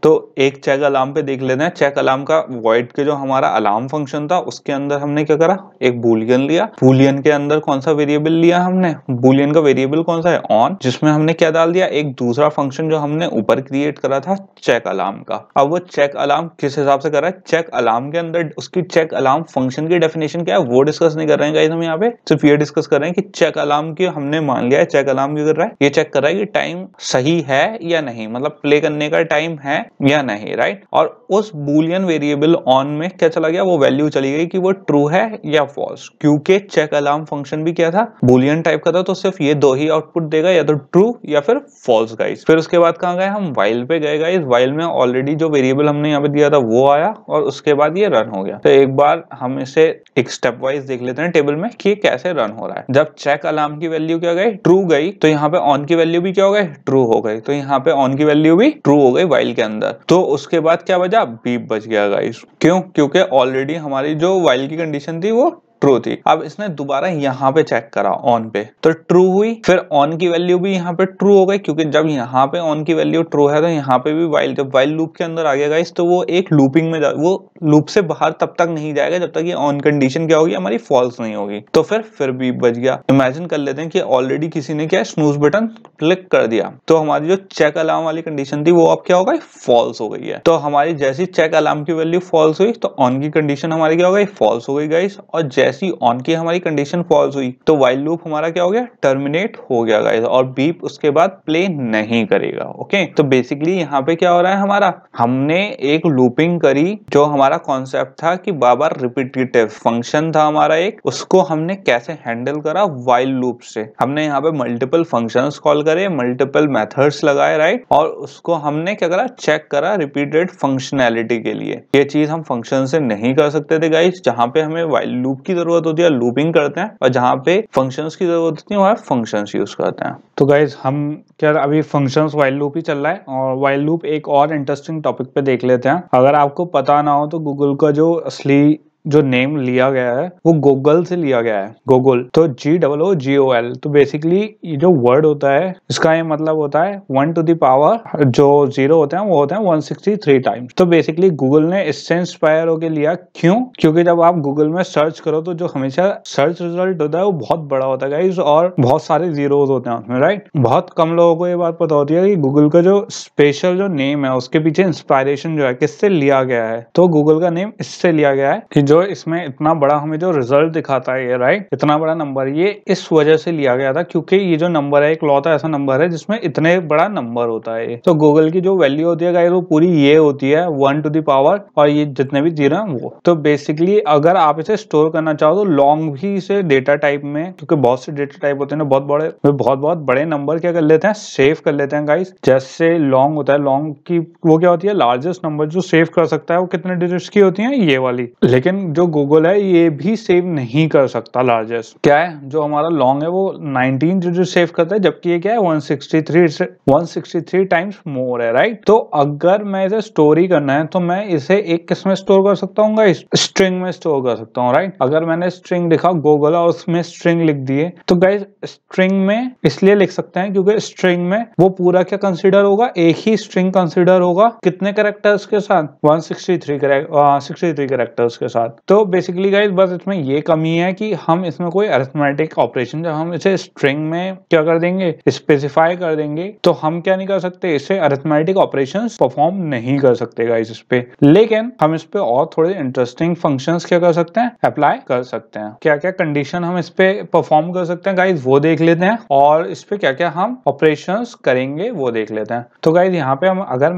तो एक check alarm पे देख लेते हैं। चेक अलार्म का वॉइड के जो हमारा अलार्म फंक्शन था उसके अंदर हमने क्या करा, एक बूलियन लिया। बूलियन के अंदर कौन सा वेरिएबल लिया हमने, बूलियन का वेरिएबल कौन सा है, ऑन, जिसमें हमने क्या डाल दिया, एक दूसरा फंक्शन जो हमने ऊपर क्रिएट करा था चेक अलार्म का। अब वो चेक अलार्म किस हिसाब से करा है, चेक अलार्म के अंदर उसकी चेक अलार्म फंक्शन की डेफिनेशन क्या है वो डिस्कस नहीं कर रहे हैं गाइस हम यहाँ पे, सिर्फ ये डिस्कस कर रहे हैं कि चेक अलार्म की हमने मान लिया है, चेक अलार्म क्या कर रहा है, ये चेक कर रहा है कि टाइम सही है या नहीं, मतलब प्ले करने का टाइम है या नहीं, राइट। और उस बूलियन वेरिएबल ऑन में क्या चला गया, वो वैल्यू चली गई कि वो ट्रू है या फॉल्स, क्योंकि चेक अलार्म फंक्शन भी क्या था, बूलियन टाइप का था, तो सिर्फ ये दो ही आउटपुट देगा, या तो ट्रू या फिर फॉल्स गाइस। फिर उसके बाद कहां गए हम, वाइल पे गए गाइस। वाइल में ऑलरेडी जो वेरिएबल हमने यहाँ पे दिया था वो आया और उसके बाद ये रन हो गया। तो एक बार हम इसे एक स्टेप वाइज देख लेते हैं टेबल में कि कैसे रन हो रहा है। जब चेक अलार्म की वैल्यू क्या गई, ट्रू गई, तो यहाँ पे ऑन की वैल्यू भी क्या हो गई, ट्रू हो गई, तो यहाँ पे ऑन की वैल्यू भी ट्रू हो गई वाइल के अंदर। तो उसके बाद क्या बचा, बीप बच गया गाइस। क्यों, क्योंकि ऑलरेडी हमारी जो वाइल की कंडीशन थी वो ट्रू थी। अब इसने दोबारा यहाँ पे चेक करा ऑन पे, तो ट्रू हुई, फिर ऑन की वैल्यू भी यहाँ पे ट्रू हो गई, क्योंकि जब यहाँ पे ऑन की वैल्यू ट्रू है तो यहाँ पे भी वाइल, जब वाइल लूप के अंदर आ गया गाइस तो वो एक लूपिंग में वो लूप से बाहर तब तक नहीं जाएगा जब तक ये ऑन कंडीशन क्या होगी, हमारी फॉल्स नहीं होगी। तो फिर भी बच गया। इमेजिन कर लेते हैं कि ऑलरेडी किसी ने क्या स्नूज बटन क्लिक कर दिया, तो हमारी जो चेक अलार्म वाली कंडीशन थी वो अब क्या हो गई, फॉल्स हो गई है। तो हमारी जैसी चेक अलार्म की वैल्यू फॉल्स हुई तो ऑन की कंडीशन हमारी क्या हो गई, फॉल्स हो गई गाइस। और जैसी ऑन की हमारी कंडीशन फॉल्स हुई तो वाइल लूप हमारा क्या हो गया, टर्मिनेट हो गया गाइस, और बीप उसके बाद प्ले नहीं करेगा। ओके, तो बेसिकली यहाँ पे क्या हो रहा है हमारा, हमने एक लूपिंग करी, जो हमारा कॉन्सेप्ट था कि बार रिपीटेटिव फंक्शन था हमारा एक, उसको हमने कैसे हैंडल करा, वाइल लूप से। हमने यहाँ पे मल्टीपल फंक्शंस कॉल करे, मल्टीपल मेथड्स लगाए, राइट, और उसको हमने क्या करा, चेक करा रिपीटेड फंक्शनैलिटी के लिए। ये चीज हम फंक्शन से नहीं कर सकते थे गाइस, जहाँ पे हमें वाइल लूप की जरूरत होती है लूपिंग करते हैं, और जहाँ पे फंक्शंस की जरूरत होती है वहाँ फंक्शंस यूज करते हैं। तो गाइस हम क्या अभी फंक्शंस वाइल लूप ही चल रहा है, और वाइल लूप एक और इंटरेस्टिंग टॉपिक पे देख लेते हैं। अगर आपको पता ना हो तो गूगल का जो असली जो नेम लिया गया है वो गूगल से लिया गया है, गूगल, तो GOOGOL। तो बेसिकली ये जो वर्ड होता है इसका ये मतलब होता है 1 टू द पावर, जो 0 होते हैं वो होते हैं 163 टाइम्स। तो बेसिकली गूगल ने इससे इंस्पायर होके लिया। क्यों, क्योंकि जब आप गूगल में सर्च करो तो जो हमेशा सर्च रिजल्ट होता है वो बहुत बड़ा होता है गाइस, और बहुत सारे जीरोस होते हैं उसमें, राइट। बहुत कम लोगों को ये बात पता होती है कि गूगल का जो स्पेशल जो नेम है उसके पीछे इंस्पायरेशन जो है किससे लिया गया है। तो गूगल का नेम इससे लिया गया है कि जो इसमें इतना बड़ा हमें जो रिजल्ट दिखाता है ये, राइट, इतना बड़ा नंबर, ये इस वजह से लिया गया था क्योंकि ये जो नंबर है इकलौता ऐसा नंबर है जिसमें इतने बड़ा नंबर होता है। तो गूगल की जो वैल्यू होती है गाइस वो पूरी ये होती है 1 टू द पावर, और ये जितने भी जीरो हैं वो। तो बेसिकली अगर आप इसे स्टोर करना चाहो तो लॉन्ग भी इसे डेटा टाइप में, क्योंकि बहुत से डेटा टाइप होते हैं ना, बहुत बड़े नंबर क्या कर लेते हैं, सेव कर लेते हैं गाइस। जैसे लॉन्ग होता है, लॉन्ग की वो क्या होती है, लार्जेस्ट नंबर जो सेव कर सकता है वो कितने डिजिट्स की होती है, ये वाली। लेकिन जो गूगल है ये भी सेव नहीं कर सकता लार्जेस्ट, क्या है जो हमारा लॉन्ग है वो 19 डिजिट सेव करता है, जबकि ये क्या है 163 टाइम्स मोर है, राइट। तो अगर मैं इसे स्टोर ही करना है तो मैं इसे एक किस में स्टोर कर सकता हूँ गाइस, स्ट्रिंग में स्टोर कर सकता हूँ, राइट। अगर मैंने स्ट्रिंग लिखा गूगल और उसमें स्ट्रिंग लिख दिए तो गाइस स्ट्रिंग में इसलिए लिख सकते हैं क्योंकि स्ट्रिंग में वो पूरा क्या कंसीडर होगा, एक ही स्ट्रिंग कंसीडर होगा, कितने कैरेक्टर्स के साथ, 163 कैरेक्टर्स के साथ। तो बेसिकली गाइस बस इसमें ये कमी है कि हम इसमें कोई अरिथमेटिक ऑपरेशन, जब हम इसे स्ट्रिंग में क्या कर देंगे, स्पेसिफाई कर देंगे, तो हम क्या नहीं कर सकते, इसे अरिथमेटिक ऑपरेशंस परफॉर्म नहीं कर सकते गाइस इस पे। लेकिन हम इस पे और थोड़े इंटरेस्टिंग फंक्शंस क्या कर सकते हैं, अप्लाई कर सकते हैं। क्या क्या कंडीशन हम इस पे परफॉर्म कर सकते हैं गाइस वो देख लेते हैं, और इस पे क्या क्या हम ऑपरेशंस करेंगे वो देख लेते हैं। तो गाइस यहाँ पे हम अगर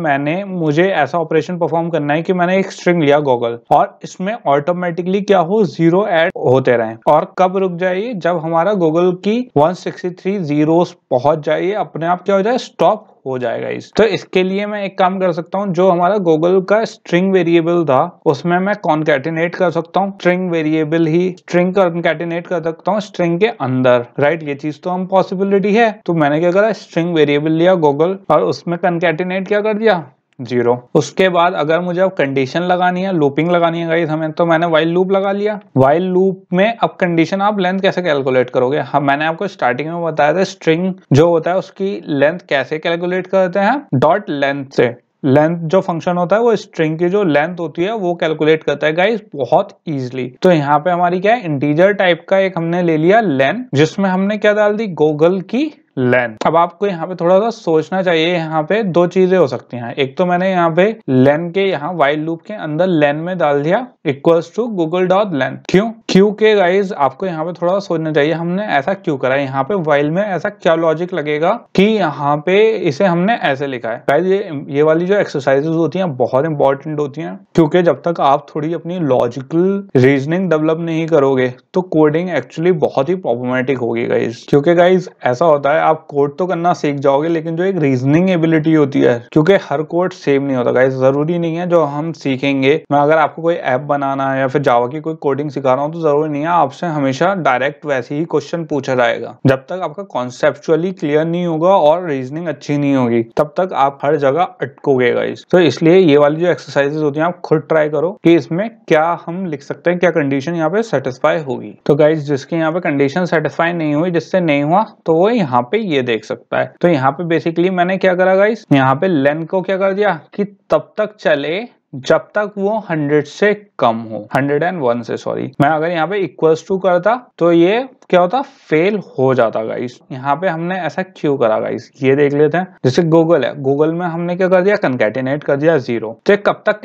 मुझे ऐसा ऑपरेशन परफॉर्म करना है कि मैंने एक स्ट्रिंग लिया गूगल, और इसमें ऑटोमेटिकली क्या हो, 0 ऐड होते रहे, और कब रुक जाइए, जब हमारा गूगल की 163 जीरोस पहुंच जाइए, अपने आप क्या हो जाए, स्टॉप हो जाएगा इस। तो इसके लिए मैं एक काम कर सकता हूं, जो हमारा गूगल का स्ट्रिंग वेरिएबल था उसमें मैं कॉन्कैटिनेट कर सकता हूं, स्ट्रिंग वेरिएबल ही स्ट्रिंग कॉन्कैटिनेट कर सकता हूं स्ट्रिंग के अंदर, राइट। ये चीज तो हम पॉसिबिलिटी है। तो मैंने क्या करा, स्ट्रिंग वेरिएबल लिया गूगल और उसमें कॉन्कैटिनेट क्या कर दिया, 0। उसके बाद अगर मुझे अब कंडीशन लगानी है, लूपिंग लगानी है गाइस हमें, तो मैंने वाइल लूप लगा लिया। वाइल लूप में अब कंडीशन, आप लेंथ कैसे कैलकुलेट करोगे, मैंने आपको स्टार्टिंग में बताया था स्ट्रिंग जो होता है उसकी लेंथ कैसे कैलकुलेट करते हैं, डॉट लेंथ से। लेंथ जो फंक्शन होता है वो स्ट्रिंग की जो लेंथ होती है वो कैलकुलेट करता है गाइस बहुत इजीली। तो यहाँ पे हमारी क्या है, इंटीजर टाइप का एक हमने ले लिया लेन, जिसमें हमने क्या डाल दी, गूगल की लेन। अब आपको यहाँ पे थोड़ा सा सोचना चाहिए, यहाँ पे दो चीजें हो सकती हैं। एक तो मैंने यहाँ पे लेन के यहाँ वाइल लूप के अंदर लेन में डाल दिया इक्वल्स टू गूगल डॉट लेन। क्यों के गाइज आपको यहाँ पे थोड़ा सा सोचना चाहिए, हमने ऐसा क्यों करा, यहाँ पे वाइल में ऐसा क्या लॉजिक लगेगा कि यहाँ पे इसे हमने ऐसे लिखा है। गाइज ये वाली जो एक्सरसाइजेस होती हैं बहुत इंपॉर्टेंट होती हैं, क्योंकि जब तक आप थोड़ी अपनी लॉजिकल रीजनिंग डेवलप नहीं करोगे तो कोडिंग एक्चुअली बहुत ही प्रॉब्लमेटिक होगी गाइज। क्योंकि गाइज ऐसा होता है, आप कोड तो करना सीख जाओगे लेकिन जो एक रीजनिंग एबिलिटी होती है, क्योंकि हर कोड सेम नहीं होता गाइस, जरूरी नहीं है जो हम सीखेंगे, मैं अगर आपको कोई ऐप बनाना है या फिर जावा की कोई कोडिंग सिखा रहा हूँ तो जरूरी नहीं है आपसे हमेशा डायरेक्ट वैसे ही क्वेश्चन पूछा जाएगा। जब तक आपका कॉन्सेप्चुअली क्लियर नहीं होगा और रीजनिंग अच्छी नहीं होगी तब तक आप हर जगह अटकोगे गाइस। तो इसलिए ये वाली जो एक्सरसाइजेस होती हैं आप खुद ट्राई करो कि इसमें क्या हम लिख सकते हैं, क्या कंडीशन यहाँ पे सेटिस्फाई होगी। तो गाइस जिसके यहाँ पे कंडीशन सेटिस्फाई नहीं हुई, जिससे नहीं हुआ, तो वो यहाँ पे ये देख सकता है। तो यहाँ पे बेसिकली मैंने क्या करा गाइस, यहाँ पे लेन को क्या कर दिया कि तब तक चले जब तक वो 100 से कम हो, 101 से सॉरी। मैं अगर यहाँ पे इक्वल्स टू करता तो ये क्या होता, फेल हो जाता गाइस। यहाँ पे हमने ऐसा क्यों करा गाइस, ये देख लेते हैं। जैसे गूगल है, गूगल में हमने क्या कर दिया, कनकैटिनेट कर दिया 0। तो कब तक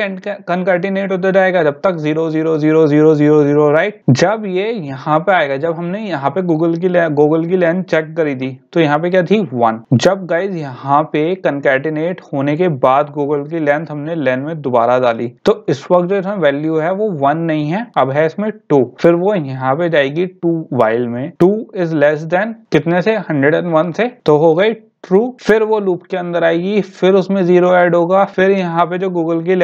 कनकैटिनेट होता जाएगा, जब तक 0 0 0 0 0 0 राइट। जब ये यहाँ पे आएगा, जब हमने यहाँ पे गूगल की लेंथ चेक करी थी तो यहाँ पे क्या थी 1। जब गाइस यहाँ पे कनकैटिनेट होने के बाद गूगल की लेंथ हमने लेन में दोबारा डाली तो इस वक्त जो इसमें वैल्यू है वो 1 नहीं है, अब है इसमें 2। फिर वो यहाँ पे जाएगी 2 वाइल में 2 इज लेस देन कितने से, 101 से, तो हो गई ट्रू। फिर वो लूप के अंदर आएगी, फिर उसमें 0 ऐड होगा, फिर यहाँ पे जो गूगल की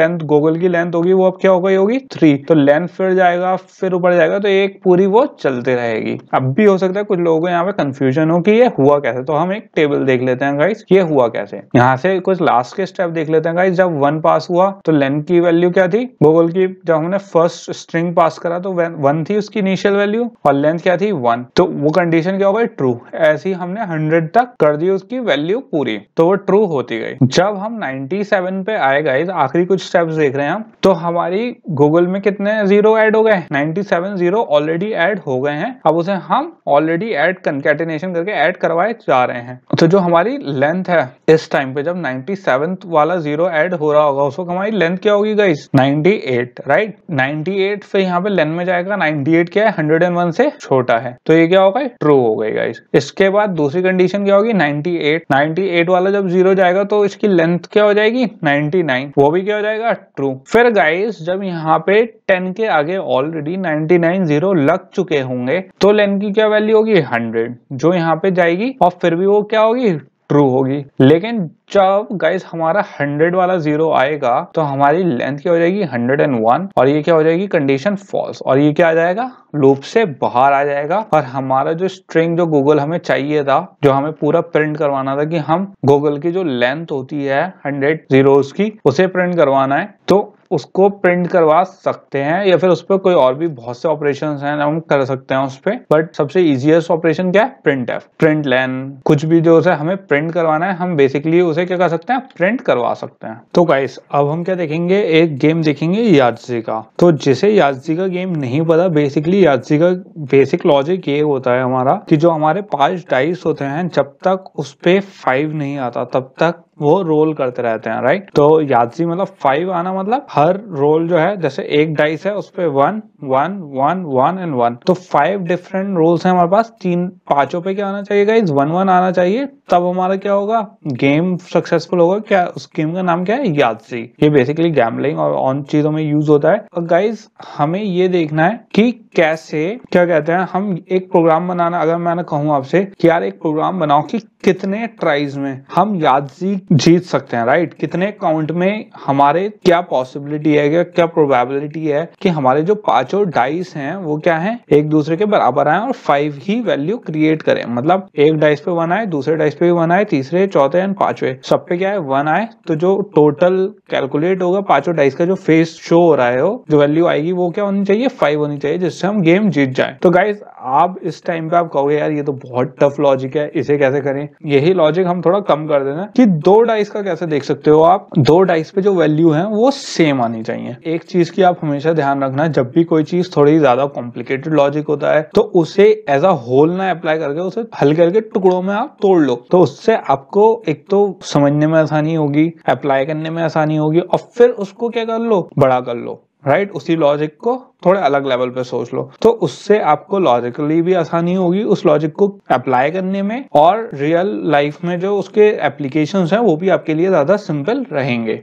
लेंथ होगी वो अब क्या हो गई होगी 3। तो लेंथ फिर जाएगा, फिर ऊपर जाएगा, तो एक पूरी वो चलते रहेगी। अब भी हो सकता है कुछ लोगों को यहाँ पे कंफ्यूजन हो कि ये हुआ कैसे, तो हम एक टेबल देख लेते हैं गाइस, ये हुआ कैसे। यहाँ से कुछ लास्ट के स्टेप देख लेते हैं गाइस। जब 1 पास हुआ तो लेंथ की वैल्यू क्या थी, गूगल की जब हमने फर्स्ट स्ट्रिंग पास करा तो 1 थी उसकी इनिशियल वैल्यू और लेंथ क्या थी 1। तो वो कंडीशन क्या हो गई, ट्रू। ऐसी हमने 100 तक कर दी उसकी वैल्यू पूरी, तो वो ट्रू होती गई। जब हम 97 पे आए गाइस, आखिरी कुछ स्टेप्स देख रहे हैं हम, तो हमारी गूगल में कितने 0 ऐड हो गए, 97 0 ऑलरेडी ऐड हो गए हैं। अब उसे हम ऑलरेडी ऐड कंकैटिनेशन करके ऐड करवाए जा रहे हैं। तो जो हमारी लेंथ है इस टाइम पे, जब 97 वाला 0 ऐड हो रहा होगा उस वक्त हमारी लेंथ क्या होगी गाइस, 98 राइट। 98 फिर यहाँ पे लेंथ में जाएगा, 98 क्या है 101 से छोटा है, तो ये क्या होगा, ट्रू हो गई गाइस। इसके बाद दूसरी कंडीशन क्या होगी, 98 वाला जब 0 जाएगा तो इसकी लेंथ क्या हो जाएगी 99, वो भी क्या हो जाएगा ट्रू। फिर गाइस जब यहाँ पे 10 के आगे ऑलरेडी 99 0 लग चुके होंगे तो लेंथ की क्या वैल्यू होगी 100, जो यहाँ पे जाएगी और फिर भी वो क्या होगी ट्रू होगी। लेकिन जब गाइस हमारा 100 वाला 0 आएगा तो हमारी लेंथ क्या हो जाएगी 101 और ये क्या हो जाएगी कंडीशन फॉल्स, और ये क्या आ जाएगा लूप से बाहर आ जाएगा। और हमारा जो स्ट्रिंग जो गूगल हमें चाहिए था, जो हमें पूरा प्रिंट करवाना था कि हम गूगल की जो लेंथ होती है 100 zeros की उसे प्रिंट करवाना है, तो उसको प्रिंट करवा सकते हैं या फिर उस पर कोई और भी बहुत से ऑपरेशंस हैं हम कर सकते हैं उस पे। बट सबसे इजीएस्ट ऑपरेशन क्या है, प्रिंट एफ, प्रिंट लेन, कुछ भी जो है हमें प्रिंट करवाना है हम बेसिकली उसे क्या कर सकते हैं, प्रिंट करवा सकते हैं। तो गाइस अब हम क्या देखेंगे, एक गेम देखेंगे यादजी का। तो जिसे यादजी का गेम नहीं पता, बेसिकली यादजी का बेसिक लॉजिक ये होता है हमारा कि जो हमारे 5 डाइस होते हैं जब तक उस पे 5 नहीं आता तब तक वो रोल करते रहते हैं राइट। तो यादजी मतलब 5 आना मतलब हर रोल जो है, जैसे एक डाइस है उस पे 1 1 1 1 एंड 1, तो 5 डिफरेंट रोल्स हैं हमारे पास। पांचों पे क्या आना चाहिए गाइस 1 1 आना चाहिए, तब हमारा क्या होगा गेम सक्सेसफुल होगा। क्या उस गेम का नाम क्या है, यादजी। ये बेसिकली गैम्बलिंग और ऑन चीजों में यूज होता है। और गाइस हमें ये देखना है कि कैसे, क्या कहते हैं, हम एक प्रोग्राम बनाना, अगर मैंने कहूँ आपसे कि यार एक प्रोग्राम बनाओ कि कितने ट्राइज में हम यादजी जीत सकते हैं राइट, कितने काउंट में हमारे क्या पॉसिबिलिटी पॉसिबिलिटी है, क्या प्रोबेबिलिटी है कि हमारे जो पांचों डाइस हैं वो क्या है, एक दूसरे के बराबर आए और 5 ही वैल्यू क्रिएट करें। मतलब एक डाइस पे 1 आए, दूसरे डाइस पे भी 1 आए, तीसरे चौथे एंड पांचवे सब पे क्या है 1 आए। तो जो टोटल कैलकुलेट होगा पांचों डाइस का जो फेस शो हो रहा है, वो जो वैल्यू आएगी वो क्या होनी चाहिए, 5 होनी चाहिए, जिससे हम गेम जीत जाए। तो गाइस आप इस टाइम पे आप कहोगे यार ये तो बहुत टफ लॉजिक है, इसे कैसे करें। यही लॉजिक हम थोड़ा कम कर देना कि दो डाइस का कैसे देख सकते हो आप, दो डाइस पे जो वैल्यू है वो सेम आनी चाहिए। एक चीज की आप हमेशा ध्यान रखना, जब भी कोई चीज थोड़ी ज्यादा कॉम्प्लिकेटेड लॉजिक होता है तो उसे एज अ होल ना अप्लाई करके उसे हल्के हल्के टुकड़ों में आप तोड़ लो। तो उससे आपको एक तो समझने में आसानी होगी, अप्लाई करने में आसानी होगी, और फिर उसको क्या कर लो, बड़ा कर लो। राइट, उसी लॉजिक को थोड़े अलग लेवल पे सोच लो, तो उससे आपको लॉजिकली भी आसानी होगी उस लॉजिक को अप्लाई करने में, और रियल लाइफ में जो उसके एप्लीकेशंस हैं वो भी आपके लिए ज्यादा सिंपल रहेंगे।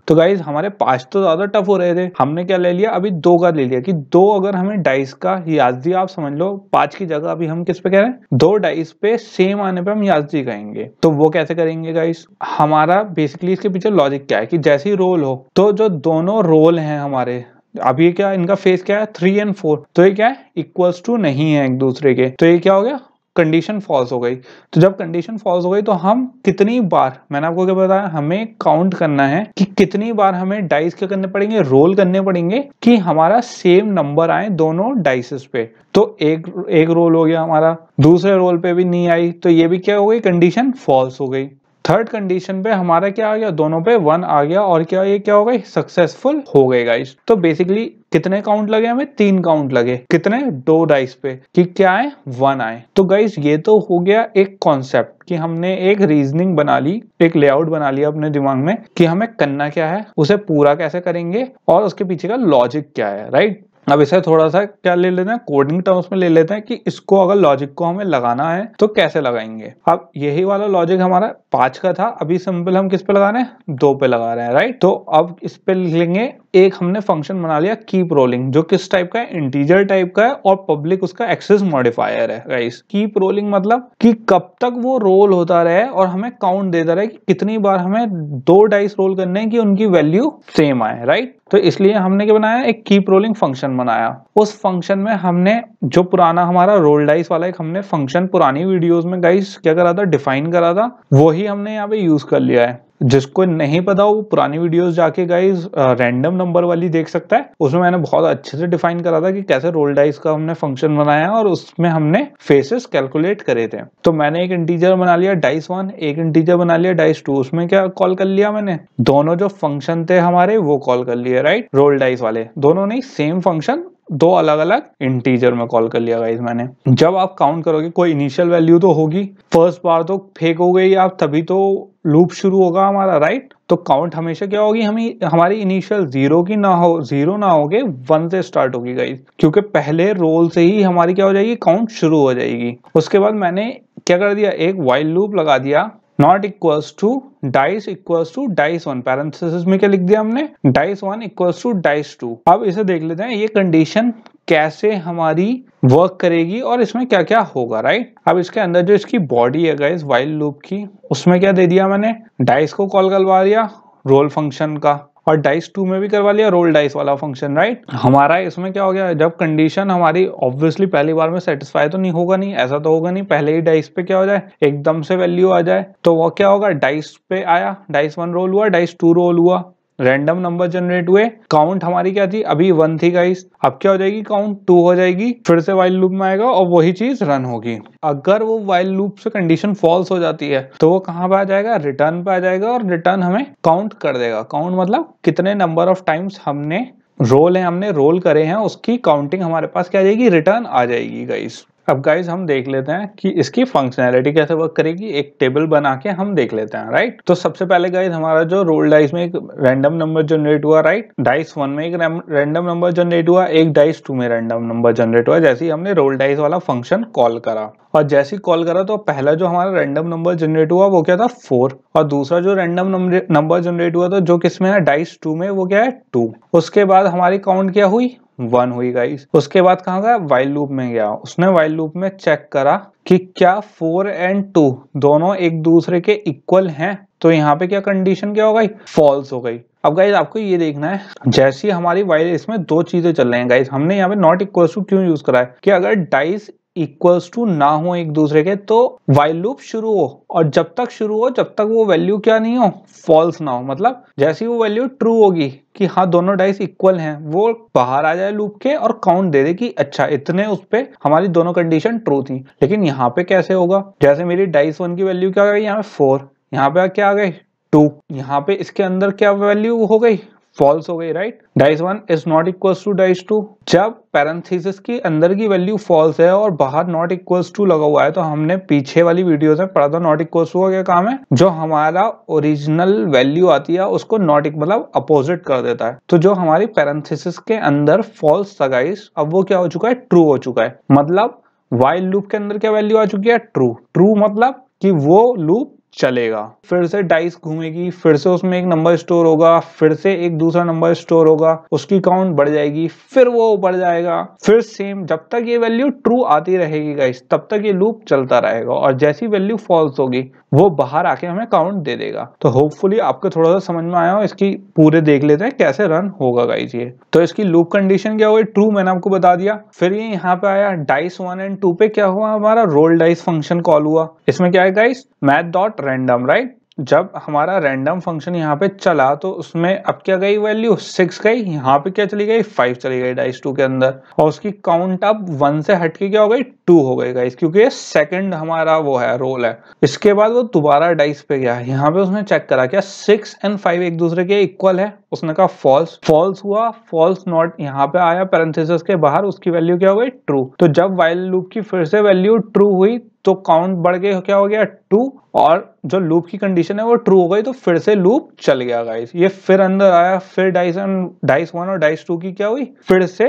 तो गाइज हमारे 5 तो ज्यादा टफ हो रहे थे, हमने क्या ले लिया, अभी 2 का ले लिया कि 2 अगर हमें डाइस का याजदी, आप समझ लो 5 की जगह अभी हम किस पे कह रहे हैं, 2 डाइस पे सेम आने पे हम याजदी कहेंगे। तो वो कैसे करेंगे गाइस, हमारा बेसिकली इसके पीछे लॉजिक क्या है कि जैसे ही रोल हो तो जो दोनों रोल हैं हमारे, अब ये क्या, इनका फेस क्या है 3 और 4, तो ये क्या है इक्वल्स टू नहीं है एक दूसरे के, तो ये क्या हो गया, कंडीशन फॉल्स हो गई। तो जब कंडीशन फॉल्स हो गई तो हम कितनी बार, मैंने आपको क्या बताया, हमें काउंट करना है कि कितनी बार हमें डाइस क्या करने पड़ेंगे, रोल करने पड़ेंगे कि हमारा सेम नंबर आए दोनों डाइसेस पे। तो एक रोल हो गया हमारा, दूसरे रोल पे भी नहीं आई, तो ये भी क्या हो गई, कंडीशन फॉल्स हो गई। थर्ड कंडीशन पे हमारा क्या आ गया, दोनों पे 1 आ गया, और क्या ये क्या हो गई, सक्सेसफुल हो गए गाइस। तो बेसिकली कितने काउंट लगे हमें, 3 काउंट लगे, कितने, 2 डाइस पे, कि क्या है 1 आए। तो गाइस ये तो हो गया एक कॉन्सेप्ट कि हमने एक रीजनिंग बना ली, एक लेआउट बना लिया अपने दिमाग में कि हमें करना क्या है, उसे पूरा कैसे करेंगे और उसके पीछे का लॉजिक क्या है। राइट, अब इसे थोड़ा सा क्या ले लेते हैं, कोडिंग टर्म्स में ले लेते हैं कि इसको अगर लॉजिक को हमें लगाना है तो कैसे लगाएंगे। अब यही वाला लॉजिक हमारा 5 का था, अभी सिंपल हम किस पे लगा रहे हैं, 2 पे लगा रहे हैं। राइट, तो अब इस पे लिख लेंगे, एक हमने फंक्शन बना लिया कीप रोलिंग, जो किस टाइप का है, इंटीजर टाइप का है, और पब्लिक उसका एक्सेस मॉडिफायर है। गाइस कीप रोलिंग मतलब कि कब तक वो रोल होता रहे और हमें काउंट देता रहे कि कितनी बार हमें 2 डाइस रोल करने हैं कि उनकी वैल्यू सेम आए। राइट, तो इसलिए हमने क्या बनाया, एक कीप रोलिंग फंक्शन बनाया। उस फंक्शन में हमने जो पुराना हमारा रोल डाइस वाला एक हमने फंक्शन पुरानी वीडियोस में गाइस क्या करा था, डिफाइन करा था, वही हमने यहाँ पे यूज कर लिया है। जिसको नहीं पता वो पुरानी वीडियोस जाके गाइस रैंडम नंबर वाली देख सकता है, उसमें मैंने बहुत अच्छे से डिफाइन करा था कि कैसे रोल डाइस का हमने फंक्शन बनाया और उसमें हमने फेसेस कैलकुलेट करे थे। तो मैंने एक इंटीजर बना लिया डाइस 1, एक इंटीजर बना लिया डाइस 2, उसमें क्या कॉल कर लिया मैंने, दोनों जो फंक्शन थे हमारे वो कॉल कर लिए। राइट, रोल डाइस वाले दोनों नहीं, सेम फंक्शन 2 अलग अलग इंटीजर में कॉल कर लिया गाइस मैंने। जब आप काउंट करोगे कोई इनिशियल वैल्यू तो होगी, फर्स्ट बार तो फेक हो गई आप, तभी तो लूप शुरू होगा हमारा। राइट, तो काउंट हमेशा क्या होगी, हमारी इनिशियल 0 की ना हो, 0 ना होके 1 से स्टार्ट होगी गाइस, क्योंकि पहले रोल से ही हमारी क्या हो जाएगी, काउंट शुरू हो जाएगी। उसके बाद मैंने क्या कर दिया, एक व्हाइल लूप लगा दिया, not equals to dice equals to dice 1, parenthesis में क्या लिख दिया हमने, डाइस 1 इक्वल्स टू डाइस 2। अब इसे देख लेते हैं ये कंडीशन कैसे हमारी वर्क करेगी और इसमें क्या क्या होगा। राइट, अब इसके अंदर जो इसकी बॉडी है गाइस व्हाइल लूप की, उसमें क्या दे दिया मैंने, डाइस को कॉल करवा दिया रोल फंक्शन का, और डाइस 2 में भी करवा लिया रोल डाइस वाला फंक्शन। राइट, हमारा इसमें क्या हो गया, जब कंडीशन हमारी ऑब्वियसली पहली बार में सेटिस्फाई तो नहीं होगा, नहीं ऐसा तो होगा नहीं पहले ही डाइस पे क्या हो जाए, एकदम से वैल्यू आ जाए, तो वो क्या होगा, डाइस पे आया, डाइस 1 रोल हुआ, डाइस 2 रोल हुआ, रैंडम नंबर जनरेट हुए, काउंट हमारी क्या थी, अभी 1 थी गाइस, अब क्या हो जाएगी, काउंट 2 हो जाएगी, फिर से व्हाइल लूप में आएगा और वही चीज रन होगी। अगर वो व्हाइल लूप से कंडीशन फॉल्स हो जाती है तो वो कहां पे आ जाएगा, रिटर्न पे आ जाएगा, और रिटर्न हमें काउंट कर देगा। काउंट मतलब कितने नंबर ऑफ टाइम्स हमने रोल करे हैं उसकी काउंटिंग हमारे पास क्या आ जाएगी, रिटर्न आ जाएगी गाइस। अब गाइज हम देख लेते हैं कि इसकी फंक्शनैलिटी कैसे वर्क करेगी, एक टेबल बना के हम देख लेते हैं, राइट। तो सबसे पहले गाइज हमारा जो रोल डाइस में एक रैंडम नंबर जनरेट हुआ, राइट। डाइस 1 में एक रैंडम नंबर जनरेट हुआ, एक डाइस 2 में रैंडम नंबर जनरेट हुआ, जैसे ही हमने रोल डाइस वाला फंक्शन कॉल करा। और जैसे ही कॉल करा तो पहला जो हमारा रैंडम नंबर जनरेट हुआ वो क्या था 4, और दूसरा जो रैंडम नंबर जनरेट हुआ था जो किसमें है डाइस 2 में, वो क्या है 2। उसके बाद हमारी काउंट क्या हुई 1 हुई गाइस। उसके बाद कहाँ गया वाइल लूप में गया, उसने वाइल लूप में चेक करा कि क्या 4 एंड 2 दोनों एक दूसरे के इक्वल हैं, तो यहाँ पे क्या कंडीशन क्या हो गई फॉल्स हो गई। अब गाइस आपको ये देखना है जैसी हमारी वाइल, इसमें दो चीजें चल रही हैं गाइस। हमने यहाँ पे नॉट इक्वल टू क्यों यूज करा है कि अगर डाइस इक्वल्स टू ना हो एक दूसरे के तो वाइल लूप शुरू हो, और जब तक शुरू हो जब तक वो वैल्यू क्या नहीं हो फॉल्स ना हो। मतलब जैसी वो वैल्यू ट्रू होगी कि हाँ दोनों डाइस इक्वल हैं, वो बाहर आ जाए लूप के और काउंट दे दे कि अच्छा इतने उस पे हमारी दोनों कंडीशन ट्रू थी। लेकिन यहाँ पे कैसे होगा, जैसे मेरी डाइस 1 की वैल्यू क्या आ गई यहाँ पे 4, यहाँ पे क्या आ गई 2, यहाँ पे इसके अंदर क्या वैल्यू हो गई फॉल्स हो गई, right. Dice 1 is not equals to dice 2। जब पैरेंथेसिस की अंदर की वैल्यू फॉल्स है और बाहर नॉट इक्वल्स टू लगा हुआ है, तो हमने पीछे वाली वीडियोस में पढ़ा था नॉट इक्वल्स टू का क्या काम है, जो हमारा ओरिजिनल वैल्यू आती है उसको नॉट मतलब अपोजिट कर देता है। तो जो हमारी पैरेंथेसिस के अंदर फॉल्स था गाइस, अब वो क्या हो चुका है ट्रू हो चुका है। मतलब वाइल लूप के अंदर क्या वैल्यू आ चुकी है ट्रू। ट्रू मतलब कि वो लूप चलेगा, फिर से डाइस घूमेगी, फिर से उसमें एक नंबर स्टोर होगा, फिर से एक दूसरा नंबर स्टोर होगा, उसकी काउंट बढ़ जाएगी, फिर वो बढ़ जाएगा, फिर सेम जब तक ये वैल्यू ट्रू आती रहेगी गाइस तब तक ये लूप चलता रहेगा। और जैसी वैल्यू फॉल्स होगी वो बाहर आके हमें काउंट दे देगा। तो होपफुली आपको थोड़ा सा समझ में आया हो। इसकी पूरे देख लेते हैं कैसे रन होगा गाइस ये। तो इसकी लूप कंडीशन क्या हुई ट्रू, मैंने आपको बता दिया। फिर ये यहाँ पे आया डाइस 1 एंड 2 पे क्या हुआ, हमारा रोल डाइस फंक्शन कॉल हुआ। इसमें क्या है guys math dot random, right. जब हमारा रैंडम फंक्शन यहाँ पे चला तो उसमें अब क्या गई वैल्यू 6 गई, यहाँ पे क्या चली गई 5 चली गई डाइस 2 के अंदर, और उसकी काउंट अब 1 से हटके क्या हो गई 2 हो गई गाइस, क्योंकि ये सेकंड हमारा वो है रोल है। इसके बाद वो दोबारा डाइस पे गया, यहाँ पे उसने चेक करा क्या 6 एंड 5 एक दूसरे के इक्वल है, उसने कहा फॉल्स। फॉल्स हुआ, फॉल्स नॉट यहाँ पे आया पैरेंथेसिस के बाहर, उसकी वैल्यू क्या हो गई ट्रू। तो जब वाइल लूप की फिर से वैल्यू ट्रू हुई तो काउंट बढ़ के क्या हो गया 2, और जो लूप की कंडीशन है वो ट्रू हो गई, तो फिर से लूप चल गया गाइस। ये फिर अंदर आया, फिर डाइस 1 और डाइस 2 की क्या हुई फिर से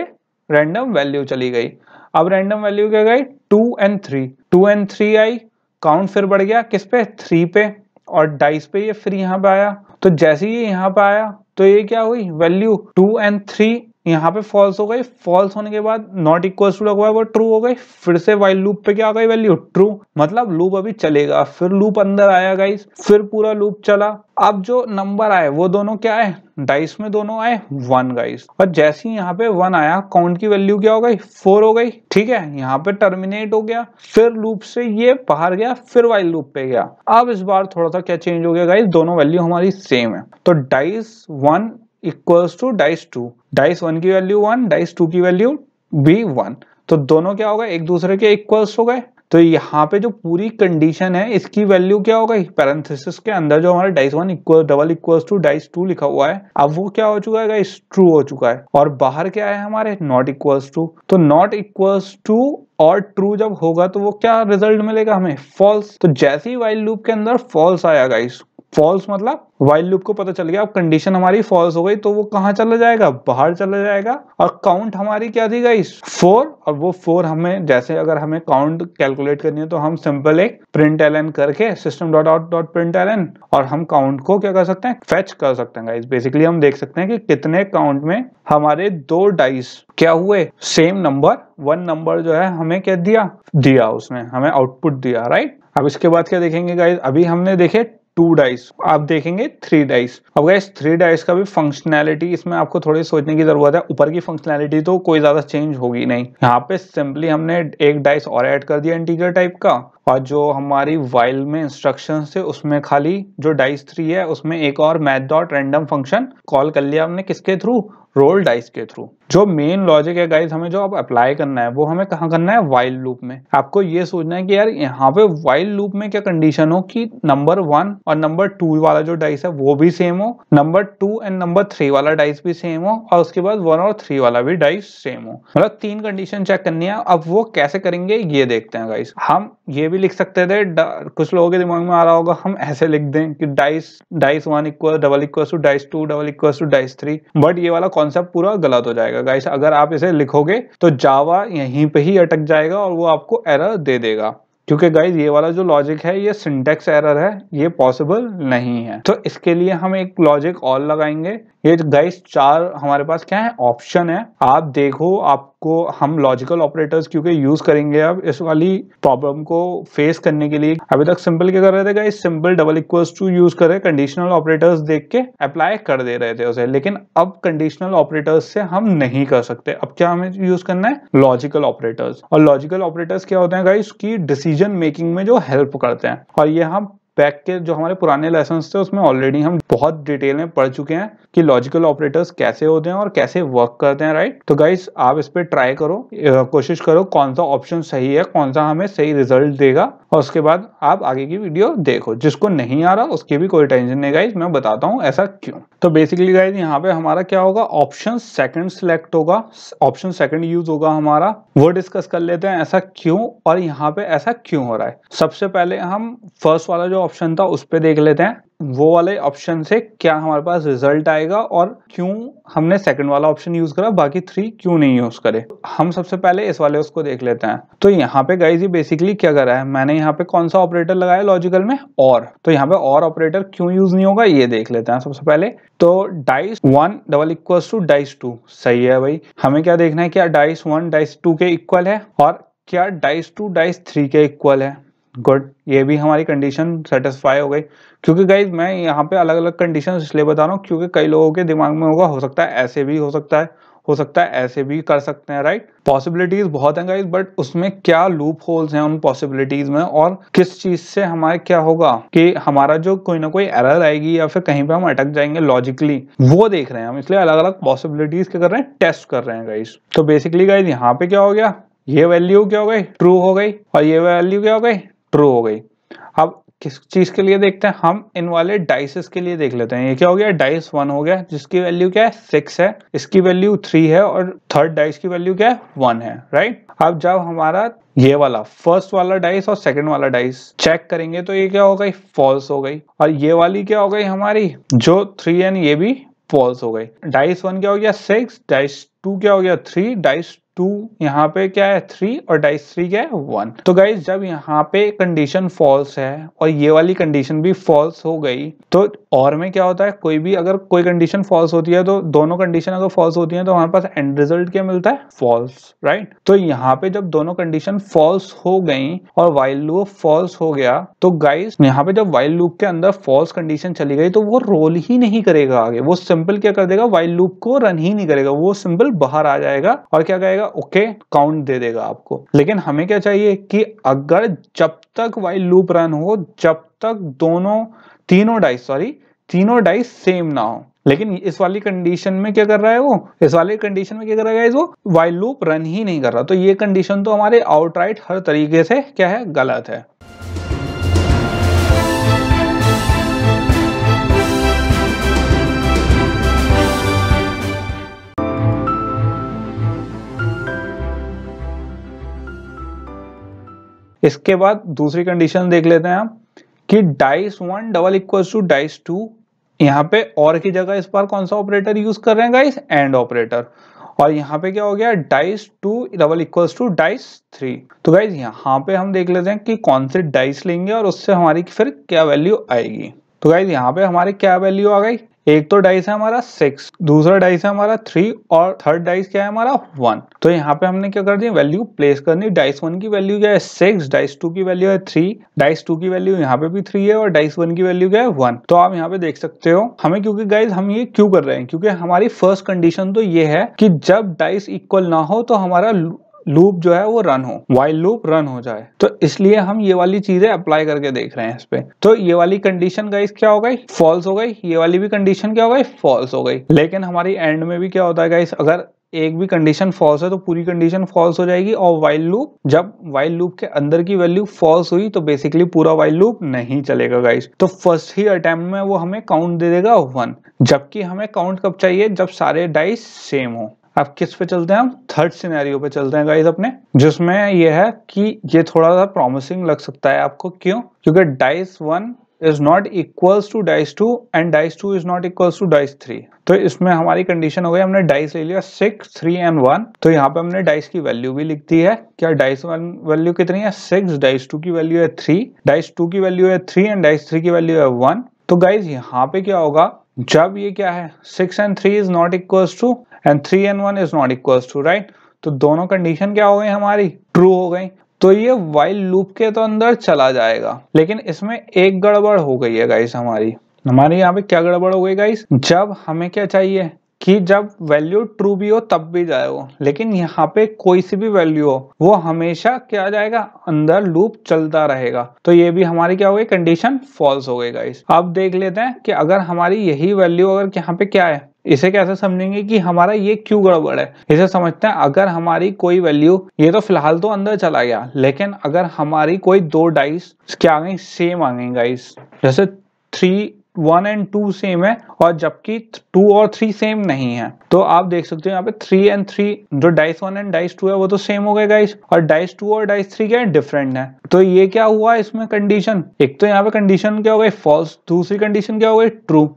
रैंडम वैल्यू चली गई। अब रैंडम वैल्यू क्या गई 2 एंड 3, 2 एंड 3 आई, काउंट फिर बढ़ गया किस पे 3 पे, और डाइस पे ये फिर यहाँ पे आया। तो जैसे ही यहाँ पे आया तो ये क्या हुई वैल्यू 2 एंड 3 यहाँ पे फॉल्स हो गई। फॉल्स होने के बाद नॉट इक्वल टू लगा हुआ है वो ट्रू हो गई, फिर से वाइल लूप पे क्या आ गई वैल्यू ट्रू, मतलब लूप अभी चलेगा। फिर लूप अंदर आया गाइस, फिर पूरा लूप चला। अब जो नंबर आए वो दोनों क्या है डाइस में दोनों आए 1 गाइस, और जैसे ही यहाँ पे 1 आया काउंट की वैल्यू क्या हो गई 4 हो गई, ठीक है। यहाँ पे टर्मिनेट हो गया, फिर लूप से ये बाहर गया, फिर वाइल लूप पे गया। अब इस बार थोड़ा सा क्या चेंज हो गया गाइस, दोनों वैल्यू हमारी सेम है। तो dice 1 equals to dice 2, dice 1 की वैल्यू 1, डाइस 2 की वैल्यू भी 1, तो दोनों क्या हो गए एक दूसरे के इक्वल्स हो गए। तो यहाँ पे जो पूरी कंडीशन है इसकी वैल्यू क्या हो गई पैरेंथेसिस के अंदर जो हमारा dice 1 double equals to dice 2 लिखा हुआ है, अब वो क्या हो चुका है गाइस ट्रू हो चुका है। और बाहर क्या है हमारे नॉट इक्वल्स टू, तो नॉट इक्वल्स टू और ट्रू जब होगा तो वो क्या रिजल्ट मिलेगा हमें फॉल्स। तो जैसे ही वाइल लूप के अंदर फॉल्स आया गाइस, फॉल्स मतलब वाइल लूप को पता चल गया अब कंडीशन हमारी फॉल्स हो गई, तो वो कहां चला जाएगा बाहर चला जाएगा। और काउंट हमारी क्या थी गाइस 4, और वो 4 हमें जैसे अगर हमें काउंट कैलकुलेट करनी है तो हम सिंपल एक प्रिंट एलन करके system dot out dot print ln, और हम काउंट को क्या कर सकते हैं फेच कर सकते हैं गाइस। बेसिकली हम देख सकते हैं कि कितने काउंट में हमारे 2 डाइस क्या हुए सेम नंबर, 1 नंबर जो है हमें क्या दिया उसने हमें आउटपुट दिया, राइट। अब इसके बाद क्या देखेंगे गाइस, अभी हमने देखे 2 डाइस, आप देखेंगे 3 डाइस। अब गाइस 3 डाइस का भी फंक्शनैलिटी इसमें आपको थोड़ी सोचने की जरूरत है। ऊपर की फंक्शनैलिटी तो कोई ज्यादा चेंज होगी नहीं, यहाँ पे सिंपली हमने एक डाइस और ऐड कर दिया इंटीजर टाइप का, और जो हमारी वाइल में इंस्ट्रक्शंस थे उसमें खाली जो डाइस 3 है उसमें एक और math dot random function call कर लिया हमने, किसके थ्रू, रोल डाइस के थ्रू। जो मेन लॉजिक है गाइस हमें जो अब अप्लाई करना है वो हमें कहाँ करना है, वाइल लूप में। आपको ये सोचना है कि यार यहाँ पे वाइल लूप में क्या कंडीशन हो कि नंबर 1 और नंबर 2 वाला जो डाइस है वो भी सेम हो, नंबर 2 एंड नंबर 3 वाला डाइस भी सेम हो, और उसके बाद 1 और 3 वाला भी डाइस सेम हो। मतलब 3 कंडीशन चेक करनी है। अब वो कैसे करेंगे ये देखते हैं गाइस। हम ये भी लिख सकते थे, कुछ लोगों के दिमाग में आ रहा होगा हम ऐसे लिख दें कि dice 1 equal double equal to dice 2 double equal to dice 3, but ये वाला कॉन्सेप्ट पूरा गलत हो जाएगा गाइस। अगर आप इसे लिखोगे तो जावा यहीं पे ही अटक जाएगा और वो आपको एरर दे देगा, क्योंकि गाइस ये वाला जो लॉजिक है ये सिंटेक्स एरर है, ये पॉसिबल नहीं है। तो इसके लिए हम एक लॉजिक और लगाएंगे। ये गाइस 4 हमारे पास क्या है, ऑप्शन है। आप देखो, आपको हम लॉजिकल ऑपरेटर्स क्योंकि यूज करेंगे अब इस वाली प्रॉब्लम को फेस करने के लिए। अभी तक सिंपल क्या कर रहे थे guys, simple double equals to use करे, कंडीशनल ऑपरेटर्स देख के अप्लाई कर दे रहे थे उसे, लेकिन अब कंडीशनल ऑपरेटर्स से हम नहीं कर सकते। अब क्या हमें यूज करना है, लॉजिकल ऑपरेटर्स। और लॉजिकल ऑपरेटर्स क्या होते हैं गाइस, की डिसीजन मेकिंग में जो हेल्प करते हैं। और ये हम बैक के जो हमारे पुराने लेसन्स थे उसमें ऑलरेडी हम बहुत डिटेल में पढ़ चुके हैं कि लॉजिकल ऑपरेटर्स कैसे होते हैं और कैसे वर्क करते हैं, राइट। तो गाइस आप इस पे ट्राई करो, कोशिश करो कौन सा ऑप्शन सही है, कौन सा हमें सही रिजल्ट देगा, और उसके बाद आप आगे की वीडियो देखो। जिसको नहीं आ रहा उसकी भी कोई टेंशन नहीं गाइस, मैं बताता हूँ ऐसा क्यों। तो बेसिकली गाइस यहाँ पे हमारा क्या होगा, ऑप्शन सेकंड सिलेक्ट होगा, ऑप्शन सेकंड यूज होगा हमारा, वो डिस्कस कर लेते हैं ऐसा क्यों और यहाँ पे ऐसा क्यों हो रहा है। सबसे पहले हम फर्स्ट वाला जो ऑप्शन था उस पे देख लेते हैं, वो वाले ऑप्शन से क्या हमारे पास रिजल्ट आएगा और क्यों हमने सेकंड वाला ऑप्शन यूज करा, बाकी 3 क्यों नहीं यूज करे। हम सबसे पहले इस वाले उसको देख लेते हैं। तो यहाँ पे गाइस ये बेसिकली क्या कर रहा है, मैंने यहाँ पे कौन सा ऑपरेटर लगाया लॉजिकल में, और। तो यहाँ पे और ऑपरेटर क्यों यूज नहीं होगा ये देख लेते हैं सबसे पहले। तो dice 1 double equal to dice 2 सही है भाई। हमें क्या देखना है, क्या डाइस 1 डाइस 2 के इक्वल है और क्या डाइस 2 डाइस 3 के इक्वल है। गुड, ये भी हमारी कंडीशन सेटिस्फाई हो गई। क्योंकि गाइज मैं यहाँ पे अलग अलग कंडीशन इसलिए बता रहा हूँ क्योंकि कई लोगों के दिमाग में होगा, हो सकता है ऐसे भी हो सकता है ऐसे भी कर सकते हैं, राइट। पॉसिबिलिटीज बहुत हैं गाइज, बट उसमें क्या लूप होल्स हैं उन पॉसिबिलिटीज में, और किस चीज से हमारे क्या होगा कि हमारा जो कोई ना कोई एरर आएगी या फिर कहीं पे हम अटक जाएंगे लॉजिकली, वो देख रहे हैं हम। इसलिए अलग अलग पॉसिबिलिटीज क्या कर रहे हैं, टेस्ट कर रहे हैं गाइज। तो बेसिकली गाइज यहाँ पे क्या हो गया, ये वैल्यू क्या हो गई, ट्रू हो गई, और ये वैल्यू क्या हो गई, ट्रू हो गई। अब किस चीज के लिए देखते हैं, हम इन वाले डाइसेस के लिए देख लेते हैं। ये क्या हो गया, डाइस 1 हो गया जिसकी वैल्यू क्या है 6 है, इसकी वैल्यू 3 है, और थर्ड डाइस की वैल्यू क्या है 1 है, राइट। अब जब हमारा ये वाला फर्स्ट वाला डाइस और सेकंड वाला डाइस चेक करेंगे तो ये क्या हो गई, फॉल्स हो गई, और ये वाली क्या हो गई हमारी जो 3 है ये भी फॉल्स हो गई। डाइस 1 क्या हो गया 6, डाइस 2 क्या हो गया 3, डाइस 2 यहाँ पे क्या है 3, और डाइस 3 क्या है 1। तो गाइज जब यहाँ पे कंडीशन फॉल्स है और ये वाली कंडीशन भी फॉल्स हो गई, तो और में क्या होता है, कोई भी अगर कोई कंडीशन फॉल्स होती है तो दोनों कंडीशन अगर फॉल्स होती है तो हमारे पास एंड रिजल्ट क्या मिलता है, फॉल्स, राइट। तो यहाँ पे जब दोनों कंडीशन फॉल्स हो गई और वाइल लूप फॉल्स हो गया, तो गाइज यहाँ पे जब वाइल लूप के अंदर फॉल्स कंडीशन चली गई तो वो रोल ही नहीं करेगा आगे, वो सिंपल क्या कर देगा, वाइल लूप को रन ही नहीं करेगा, वो सिंपल बाहर आ जाएगा और क्या कहेगा, ओके काउंट दे देगा आपको। लेकिन हमें क्या चाहिए कि अगर जब तक वाइल लूप रन हो, जब तक तीनों डाइस सेम ना हो। लेकिन इस वाली कंडीशन में क्या कर रहा है वो, इस वाली कंडीशन में क्या कर रहा है वो वाइल लूप रन ही नहीं कर रहा। तो ये कंडीशन तो हमारे आउटराइट हर तरीके से क्या है, गलत है। इसके बाद दूसरी कंडीशन देख लेते हैं हम कि dice 1 double equal to dice 2, यहाँ पे और की जगह इस बार कौन सा ऑपरेटर यूज कर रहे हैं गाइस, एंड ऑपरेटर। और यहाँ पे क्या हो गया, dice 2 double equal to dice 3। तो गाइस यहाँ पे हम देख लेते हैं कि कौन से डाइस लेंगे और उससे हमारी फिर क्या वैल्यू आएगी। तो गाइस यहाँ पे हमारी क्या वैल्यू आ गई, एक तो डाइस है हमारा 6, दूसरा डाइस है हमारा 3, और थर्ड डाइस क्या है हमारा 1। तो यहाँ पे हमने क्या कर दिया, वैल्यू प्लेस करनी। डाइस 1 की वैल्यू क्या है 6, डाइस 2 की वैल्यू है 3, डाइस 2 की वैल्यू यहाँ पे भी 3 है, और डाइस 1 की वैल्यू क्या है 1। तो आप यहाँ पे देख सकते हो हमें, क्योंकि गाइस हम ये क्यों कर रहे हैं, क्योंकि हमारी फर्स्ट कंडीशन तो ये है कि जब डाइस इक्वल ना हो तो हमारा लूप जो है वो रन हो, वाइल लूप रन हो जाए। तो इसलिए हम ये वाली चीजें अप्लाई करके देख रहे हैं इस पे। तो ये वाली कंडीशन गाइस क्या हो गई, फॉल्स हो गई। ये वाली भी कंडीशन क्या हो गई, फॉल्स हो गई। लेकिन हमारी एंड में भी क्या होता है गाइस, अगर एक भी कंडीशन फॉल्स है तो पूरी कंडीशन फॉल्स हो जाएगी। और वाइल लूप, जब वाइल लूप के अंदर की वैल्यू फॉल्स हुई तो बेसिकली पूरा वाइल लूप नहीं चलेगा गाइस। तो फर्स्ट ही अटेम्प्ट में वो हमें काउंट दे देगा 1, जबकि हमें काउंट कब चाहिए, जब सारे डाइस सेम हो। अब किस पे चलते हैं, हम थर्ड सिनेरियो पे चलते हैं गाइस अपने, जिसमें ये है कि ये थोड़ा सा प्रॉमिसिंग लग सकता है आपको। क्यों, क्योंकि dice 1 is not equals to dice 2 and dice 2 is not equals to dice 3। तो इसमें हमारी कंडीशन हो गई, हमने डाइस ले लिया 6, 3 एंड 1। तो यहाँ पे हमने डाइस की वैल्यू भी लिख दी है। क्या डाइस 1 वैल्यू कितनी है 6, डाइस 2 की वैल्यू है 3, डाइस 2 की वैल्यू है 3 एंड डाइस 3 की वैल्यू है 1। तो गाइज यहाँ पे क्या होगा, जब ये क्या है 6 and 3 is not equals to and 3 and 1 is not equals to, right. तो दोनों कंडीशन क्या हो गई हमारी, ट्रू हो गई। तो ये वाइल लूप के तो अंदर चला जाएगा। लेकिन इसमें एक गड़बड़ हो गई है गाइस, हमारी यहाँ पे क्या गड़बड़ हो गई गाइस, जब हमें क्या चाहिए कि जब वैल्यू ट्रू भी हो तब भी जाए वो, लेकिन यहाँ पे कोई सी भी वैल्यू हो वो हमेशा क्या जाएगा, अंदर लूप चलता रहेगा। तो ये भी हमारी क्या हो गई, कंडीशन फॉल्स हो गई गाइस। अब देख लेते हैं कि अगर हमारी यही वैल्यू अगर यहाँ पे क्या है, इसे कैसे समझेंगे कि हमारा ये क्यों गड़बड़ है। इसे समझते हैं, अगर हमारी कोई वैल्यू, ये तो फिलहाल तो अंदर चला गया, लेकिन अगर हमारी कोई दो डाइस क्या आ गई, सेम आ गई गाइस, जैसे 3, 1 एंड 2 सेम है और जबकि 2 और 3 सेम नहीं है। तो आप देख सकते हो यहाँ पे 3 एंड 3, जो डाइस 1 एंड डाइस 2 है वो तो सेम हो गए गाइस, और डाइस 2 और डाइस 3 क्या है, डिफरेंट है। तो ये क्या हुआ इसमें कंडीशन, एक तो यहाँ पे कंडीशन क्या हो गई फॉल्स, दूसरी कंडीशन क्या हो गई ट्रू।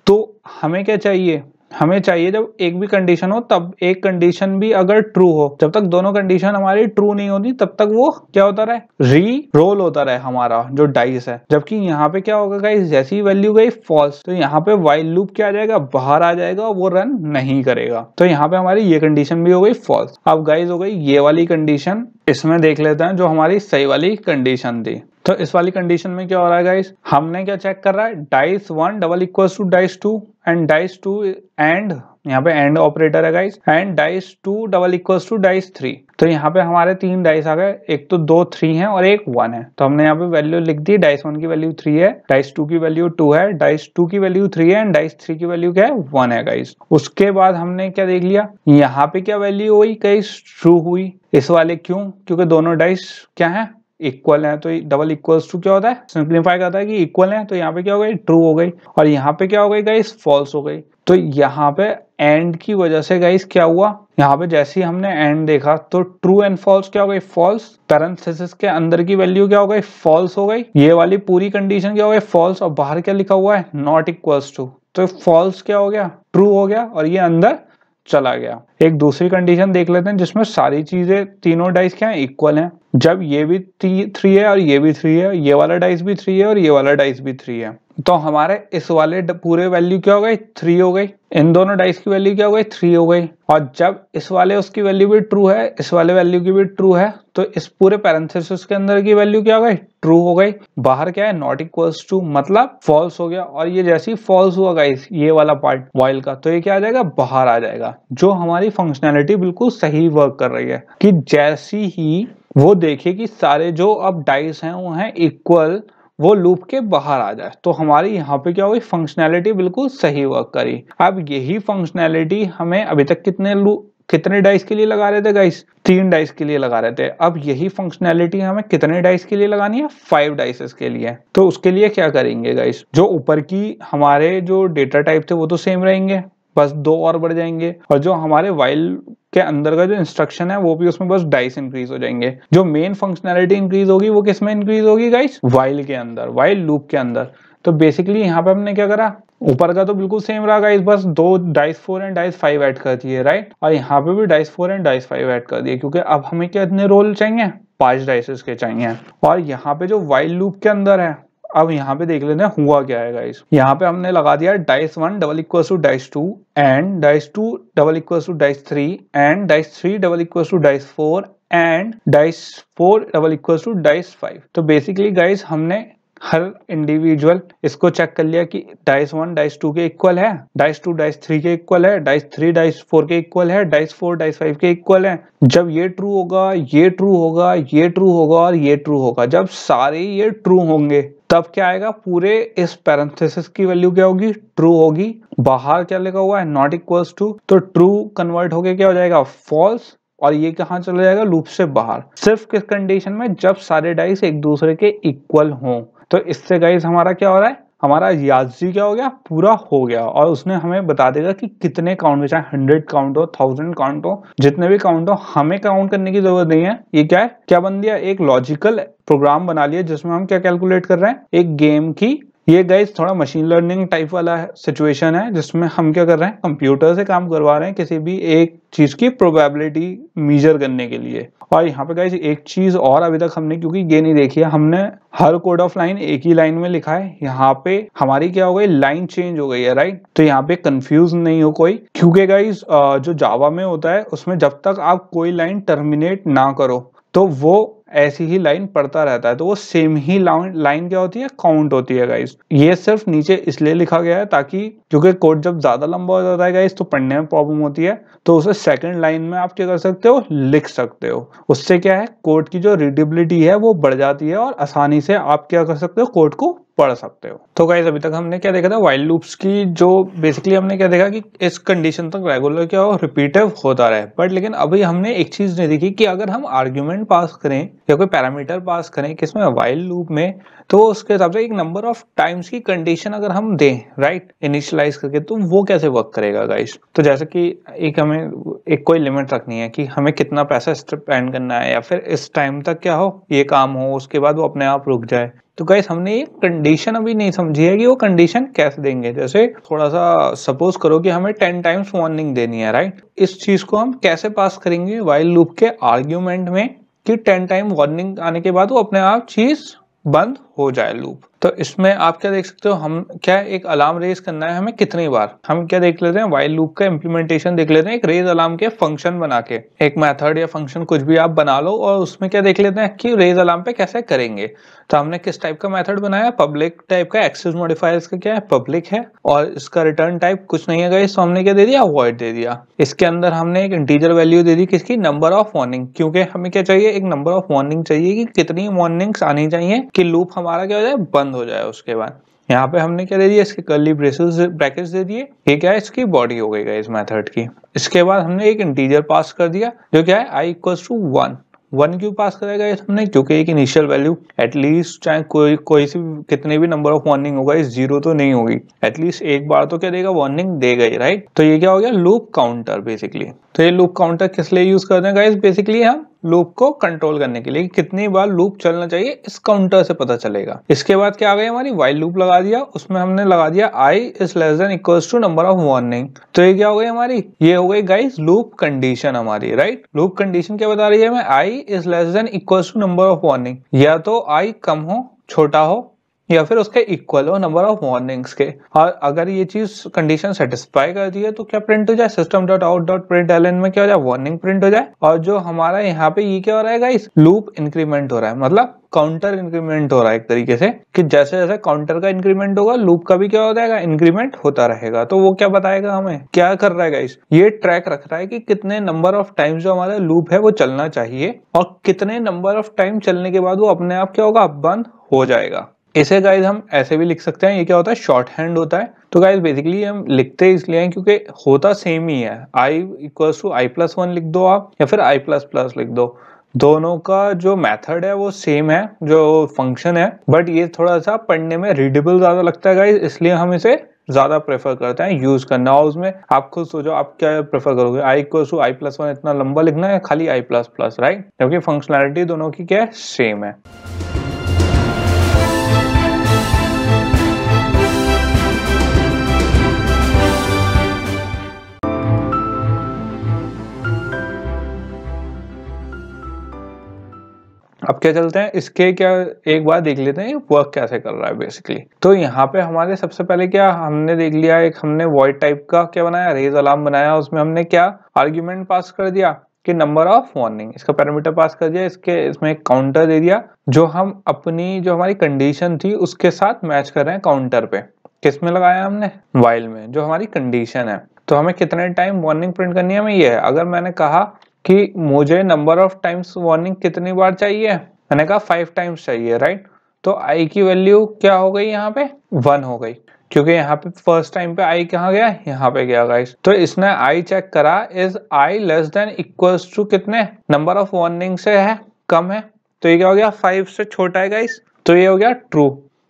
तो हमें क्या चाहिए, हमें चाहिए जब एक भी कंडीशन हो तब एक कंडीशन भी अगर ट्रू हो, जब तक दोनों कंडीशन हमारी ट्रू नहीं होती तब तक वो क्या होता रहे, री रोल होता रहे हमारा जो डाइस है। जबकि यहाँ पे क्या होगा गाइस, जैसी वैल्यू गई फॉल्स तो यहाँ पे वाइल लूप क्या आ जाएगा, बाहर आ जाएगा, वो रन नहीं करेगा। तो यहाँ पे हमारी ये कंडीशन भी हो गई फॉल्स। अब गाइस हो गई ये वाली कंडीशन, इसमें देख लेते हैं जो हमारी सही वाली कंडीशन थी। तो इस वाली कंडीशन में क्या हो रहा है गाइस, हमने क्या चेक कर रहा है, dice 1 double equals to dice 2 and dice 2 and यहाँ पे एंड ऑपरेटर है guys, and dice 2 double equals to dice 3। तो यहाँ पे हमारे 3 डाइस आ गए, एक तो 2 3 है और एक 1 है। तो हमने यहाँ पे वैल्यू लिख दी, डाइस 1 की वैल्यू 3 है, डाइस 2 की वैल्यू 2 है, डाइस 2 की वैल्यू 3 है एंड डाइस 3 की वैल्यू क्या है 1 है गाइस। उसके बाद हमने क्या देख लिया, यहाँ पे क्या वैल्यू हुई गाइस, ट्रू हुई इस वाले। क्यों, क्योंकि दोनों डाइस क्या है, इक्वल है। तो डबल इक्वल्स टू क्या होता है, सिंप्लीफाई करता है कि इक्वल है। तो यहाँ पे क्या हो गई, ट्रू हो गई, और यहाँ पे क्या हो गई गाइस, फॉल्स हो गई। तो यहाँ पे एंड की वजह से गाइस क्या हुआ, यहाँ पे जैसे ही हमने एंड देखा तो ट्रू एंड फॉल्स क्या हो गई, फॉल्स। पैरेंथेसिस के अंदर की वैल्यू क्या हो गई, फॉल्स हो गई। ये वाली पूरी कंडीशन क्या हो गई, फॉल्स, और बाहर क्या लिखा हुआ है, नॉट इक्वल्स टू। तो फॉल्स क्या हो गया, ट्रू हो गया, और ये अंदर चला गया। एक दूसरी कंडीशन देख लेते हैं जिसमें सारी चीजें, तीनों डाइस क्या है, इक्वल हैं। जब ये भी 3 है और ये भी 3 है, ये वाला डाइस भी 3 है और ये वाला डाइस भी 3 है, तो हमारे इस वाले पूरे वैल्यू क्या हो गई, 3 हो गई। इन दोनों डाइस की वैल्यू क्या हो गई, 3 हो गई। और जब इस वाले उसकी वैल्यू भी ट्रू है, इस वाले वैल्यू की भी ट्रू है, तो इस पूरे पैरेंथेसिस के अंदर की वैल्यू क्या हो गई, ट्रू हो गई। बाहर क्या है, नॉट इक्वल्स टू, मतलब फॉल्स हो गया। और ये जैसे ही फॉल्स हुआ गाइस, ये वाला पार्ट वाइल का, तो ये क्या आ जाएगा, बाहर आ जाएगा। जो हमारी फंक्शनैलिटी बिल्कुल सही वर्क कर रही है कि जैसी ही वो देखिए कि सारे जो अब डाइस हैं वो हैं इक्वल, वो लूप के बाहर आ जाए। तो हमारी यहाँ पे क्या हुई, फंक्शनैलिटी बिल्कुल सही वर्क करी। अब यही फंक्शनैलिटी हमें अभी तक कितने डाइस के लिए लगा रहे थे गाइस, 3 डाइस के लिए लगा रहे थे। अब यही फंक्शनैलिटी हमें कितने डाइस के लिए लगानी है, 5 डाइसेस के लिए। तो उसके लिए क्या करेंगे गाइस, जो ऊपर की हमारे जो डेटा टाइप थे वो तो सेम रहेंगे, बस 2 और बढ़ जाएंगे, और जो हमारे वाइल के अंदर का जो इंस्ट्रक्शन है वो भी उसमें बस डाइस इंक्रीज हो जाएंगे। जो मेन फंक्शनैलिटी इंक्रीज होगी वो किस में इंक्रीज होगी गाइस, वाइल के अंदर, वाइल लूप के अंदर। तो बेसिकली यहाँ पे हमने क्या करा, ऊपर का तो बिल्कुल सेम रहा गाइस, बस 2 डाइस 4 एंड डाइस 5 ऐड कर दिए, राइट। और यहाँ पे भी डाइस 4 एंड डाइस 5 ऐड कर दिए, क्योंकि अब हमें कितने रोल चाहिए, 5 डाइसेस के चाहिए। और यहाँ पे जो वाइल लूप के अंदर है, अब यहाँ पे देख लेते हैं हुआ क्या है गाइस। यहाँ पे हमने लगा दिया dice 1 double equal to dice 2 and dice 2 double equal to dice 3 and dice 3 double equal to dice 4 and dice 4 double equal to dice 5। तो बेसिकली गाइस हमने हर इंडिविजुअल इसको चेक कर लिया कि डाइस 1 डाइस 2 के इक्वल है, डाइस 2 डाइस 3 के equal है, डाइस 3 डाइस 4 के इक्वल है, डाइस 4 डाइस 5 के इक्वल है। जब ये ट्रू होगा, ये ट्रू होगा, ये ट्रू होगा और ये ट्रू होगा, जब सारे ये ट्रू होंगे तब क्या आएगा, पूरे इस पैरेंथेसिस की वैल्यू क्या होगी, ट्रू होगी। बाहर क्या लिखा हुआ है, नॉट इक्वल्स टू, तो ट्रू कन्वर्ट होके क्या हो जाएगा, फॉल्स, और ये कहाँ चला जाएगा, लूप से बाहर। सिर्फ किस कंडीशन में, जब सारे डाइस एक दूसरे के इक्वल हों। तो इससे गाइस हमारा क्या हो रहा है, हमारा याजी क्या हो गया, पूरा हो गया। और उसने हमें बता देगा कि कितने काउंट, चाहे 100 काउंट हो, 1000 काउंट हो, जितने भी काउंट हो, हमें काउंट करने की जरूरत नहीं है। ये क्या है, क्या बन दिया, एक लॉजिकल प्रोग्राम बना लिया जिसमें हम क्या कैलकुलेट कर रहे हैं, एक गेम की। ये गाइस थोड़ा मशीन लर्निंग टाइप वाला सिचुएशन है जिसमें हम क्या कर रहे हैं, कंप्यूटर से काम करवा रहे हैं किसी भी एक चीज की प्रोबेबिलिटी मेजर करने के लिए। और यहाँ पे गाइस एक चीज और अभी तक हमने क्योंकि ये नहीं देखी है, हमने हर कोड ऑफ लाइन एक ही लाइन में लिखा है। यहाँ पे हमारी क्या हो गई, लाइन चेंज हो गई है, राइट। तो यहाँ पे कंफ्यूज नहीं हो कोई, क्योंकि गाइस जो जावा में होता है उसमें जब तक आप कोई लाइन टर्मिनेट ना करो तो वो ऐसी ही लाइन पढ़ता रहता है, तो वो सेम ही लाइन क्या होती है, काउंट होती है गाइस। ये सिर्फ नीचे इसलिए लिखा गया है ताकि, क्योंकि कोड जब ज्यादा लंबा हो जाता है गाइस तो पढ़ने में प्रॉब्लम होती है, तो उसे सेकंड लाइन में आप क्या कर सकते हो, लिख सकते हो। उससे क्या है, कोड की जो रीडेबिलिटी है वो बढ़ जाती है और आसानी से आप क्या कर सकते हो, कोड को पढ़ सकते हो। तो गाइस अभी तक हमने क्या देखा था, व्हाइल लूप्स की, जो बेसिकली हमने क्या देखा कि इस कंडीशन तक रेगुलर क्या हो, रिपीटिव होता रहे। बट लेकिन अभी हमने एक चीज नहीं देखी कि अगर हम आर्ग्यूमेंट पास करें या कोई पैरामीटर पास करें किसमें, व्हाइल लूप में, तो उसके हिसाब से एक नंबर ऑफ टाइम्स की कंडीशन अगर हम दें, राइट, इनिशियलाइज करके, तो वो कैसे वर्क करेगा गाइस। तो जैसे कि एक हमें एक कोई लिमिट रखनी है कि हमें कितना पैसा स्पेंड करना है, या फिर इस टाइम तक क्या हो, ये काम हो, उसके बाद वो अपने आप रुक जाए। तो गाइस हमने ये कंडीशन अभी नहीं समझी है कि वो कंडीशन कैसे देंगे। जैसे थोड़ा सा सपोज करो कि हमें 10 टाइम्स वार्निंग देनी है, राइट। इस चीज को हम कैसे पास करेंगे व्हाइल लूप के आर्ग्यूमेंट में कि 10 टाइम वार्निंग आने के बाद वो अपने आप चीज बंद हो जाए, लूप। तो इसमें आप क्या देख सकते हो, हम क्या एक अलार्म रेज करना है हमें कितनी बार, हम क्या देख लेते हैं, व्हाइल लूप का इंप्लीमेंटेशन देख लेते हैं, एक रेज अलार्म के फंक्शन बना के, एक मेथड या फंक्शन कुछ भी आप बना लो, और उसमें क्या देख लेते हैं कि रेज अलार्म पे कैसे करेंगे। तो हमने किस टाइप का मेथड बनाया, पब्लिक टाइप का, एक्सेस मॉडिफायर्स का क्या है, पब्लिक है, और इसका रिटर्न टाइप कुछ नहीं है गाइस, तो हमने क्या दे दिया, वॉइड दे दिया। इसके अंदर हमने एक इंटीजर वैल्यू दे दी, किसकी, नंबर ऑफ वार्निंग, क्योंकि हमें क्या चाहिए, एक नंबर ऑफ वार्निंग चाहिए कि कितनी वार्निंग्स आनी चाहिए कि लूप हमारा क्या हो जाए, बंद हो जाए। उसके बाद यहाँ पे हमने क्या दे दिया, इसके कर्ली ब्रैकेट्स दे दिए, ये क्या है, इसकी बॉडी हो गई इस मेथड की। इसके बाद हमने एक इंटीजर पास कर दिया जो क्या है, i इक्वल्स टू 1। 1 क्यों पास करेगा ये हमने, क्योंकि एक इनिशियल वैल्यू एटलीस्ट, चाहे कोई सी कितने भी नंबर ऑफ वार्निंग होगा, इस 0 तो नहीं होगी, एटलीस्ट एक बार तो क्या देगा, वार्निंग देगा ही, राइट। तो ये क्या हो गया, लूप काउंटर बेसिकली। तो ये लूप काउंटर किस लिए यूज करते हैं गाइस, बेसिकली हम लूप को कंट्रोल करने के लिए, कितनी बार लूप चलना चाहिए इस काउंटर से पता चलेगा। इसके बाद क्या आ गई हमारी, व्हाइल लूप लगा दिया, उसमें हमने लगा दिया i is less than equals to number of warning. तो ये क्या हो गई हमारी, ये हो गई गाइस लूप कंडीशन हमारी, राइट। लूप कंडीशन क्या बता रही है हमें, i is less than equals to number of warning, या तो i कम हो, छोटा हो, या फिर उसके इक्वल हो नंबर ऑफ वार्निंग्स के। और अगर ये चीज कंडीशन सेटिस्फाई करती है तो क्या प्रिंट हो जाए, system dot out dot println में क्या हो जाए, वार्निंग प्रिंट हो जाए। और जो हमारा यहाँ पे ये क्या हो रहा है गाइस, लूप इंक्रीमेंट हो रहा है, मतलब काउंटर इंक्रीमेंट हो रहा है एक तरीके से, कि जैसे जैसे काउंटर का इंक्रीमेंट होगा लूप का भी क्या हो जाएगा, इंक्रीमेंट होता रहेगा। तो वो क्या बताएगा हमें, क्या कर रहा है गाइस, ये ट्रैक रख रहा है कि कितने नंबर ऑफ टाइम्स जो हमारा लूप है वो चलना चाहिए, और कितने नंबर ऑफ टाइम चलने के बाद वो अपने आप क्या होगा, बंद हो जाएगा। इसे गाइस हम ऐसे भी लिख सकते हैं, ये क्या होता है, शॉर्ट हैंड होता है। तो गाइस बेसिकली हम लिखते इसलिए हैं क्योंकि होता सेम ही है, i इक्वल्स टू i+1 लिख दो आप, या फिर i++ लिख दो, दोनों का जो मेथड है वो सेम है, जो फंक्शन है, बट ये थोड़ा सा पढ़ने में रीडेबल ज्यादा लगता है गाइस, इसलिए हम इसे ज्यादा प्रेफर करते हैं यूज करना। और उसमें आप खुद सोचो आप क्या प्रेफर करोगे, i इक्वल्स टू i+1 इतना लंबा लिखना है, खाली i++, राइट, क्योंकि फंक्शनैलिटी दोनों की क्या है, सेम है। अब क्या चलते हैं इसके, क्या एक बार देख लेते हैं वर्क कैसे कर रहा है बेसिकली। तो यहाँ पे हमारे सबसे पहले क्या हमने देख लिया, एक हमने वॉइड टाइप का क्या बनाया, रेज अलार्म बनाया, उसमें हमने क्या आर्ग्यूमेंट पास कर दिया, कि नंबर ऑफ वार्निंग, इसका पैरामीटर पास कर दिया, इसमें एक काउंटर दे दिया जो हम अपनी जो हमारी कंडीशन थी उसके साथ मैच कर रहे हैं काउंटर पे। किस में लगाया हमने? वाइल में, जो हमारी कंडीशन है। तो हमें कितने टाइम वार्निंग प्रिंट करनी है हमें ये है। अगर मैंने कहा कि मुझे नंबर ऑफ टाइम्स वार्निंग कितनी बार चाहिए, मैंने कहा 5 टाइम्स चाहिए, राइट। तो आई की वैल्यू क्या हो गई यहाँ पे? 1 हो गई, क्योंकि यहाँ पे फर्स्ट टाइम पे आई कहाँ गया? यहाँ पे गया गाइस। तो इसने आई चेक करा, is i less than equals to कितने? नंबर ऑफ वार्निंग से है कम है, तो ये क्या हो गया? 5 से छोटा है गाइस, तो ये हो गया ट्रू।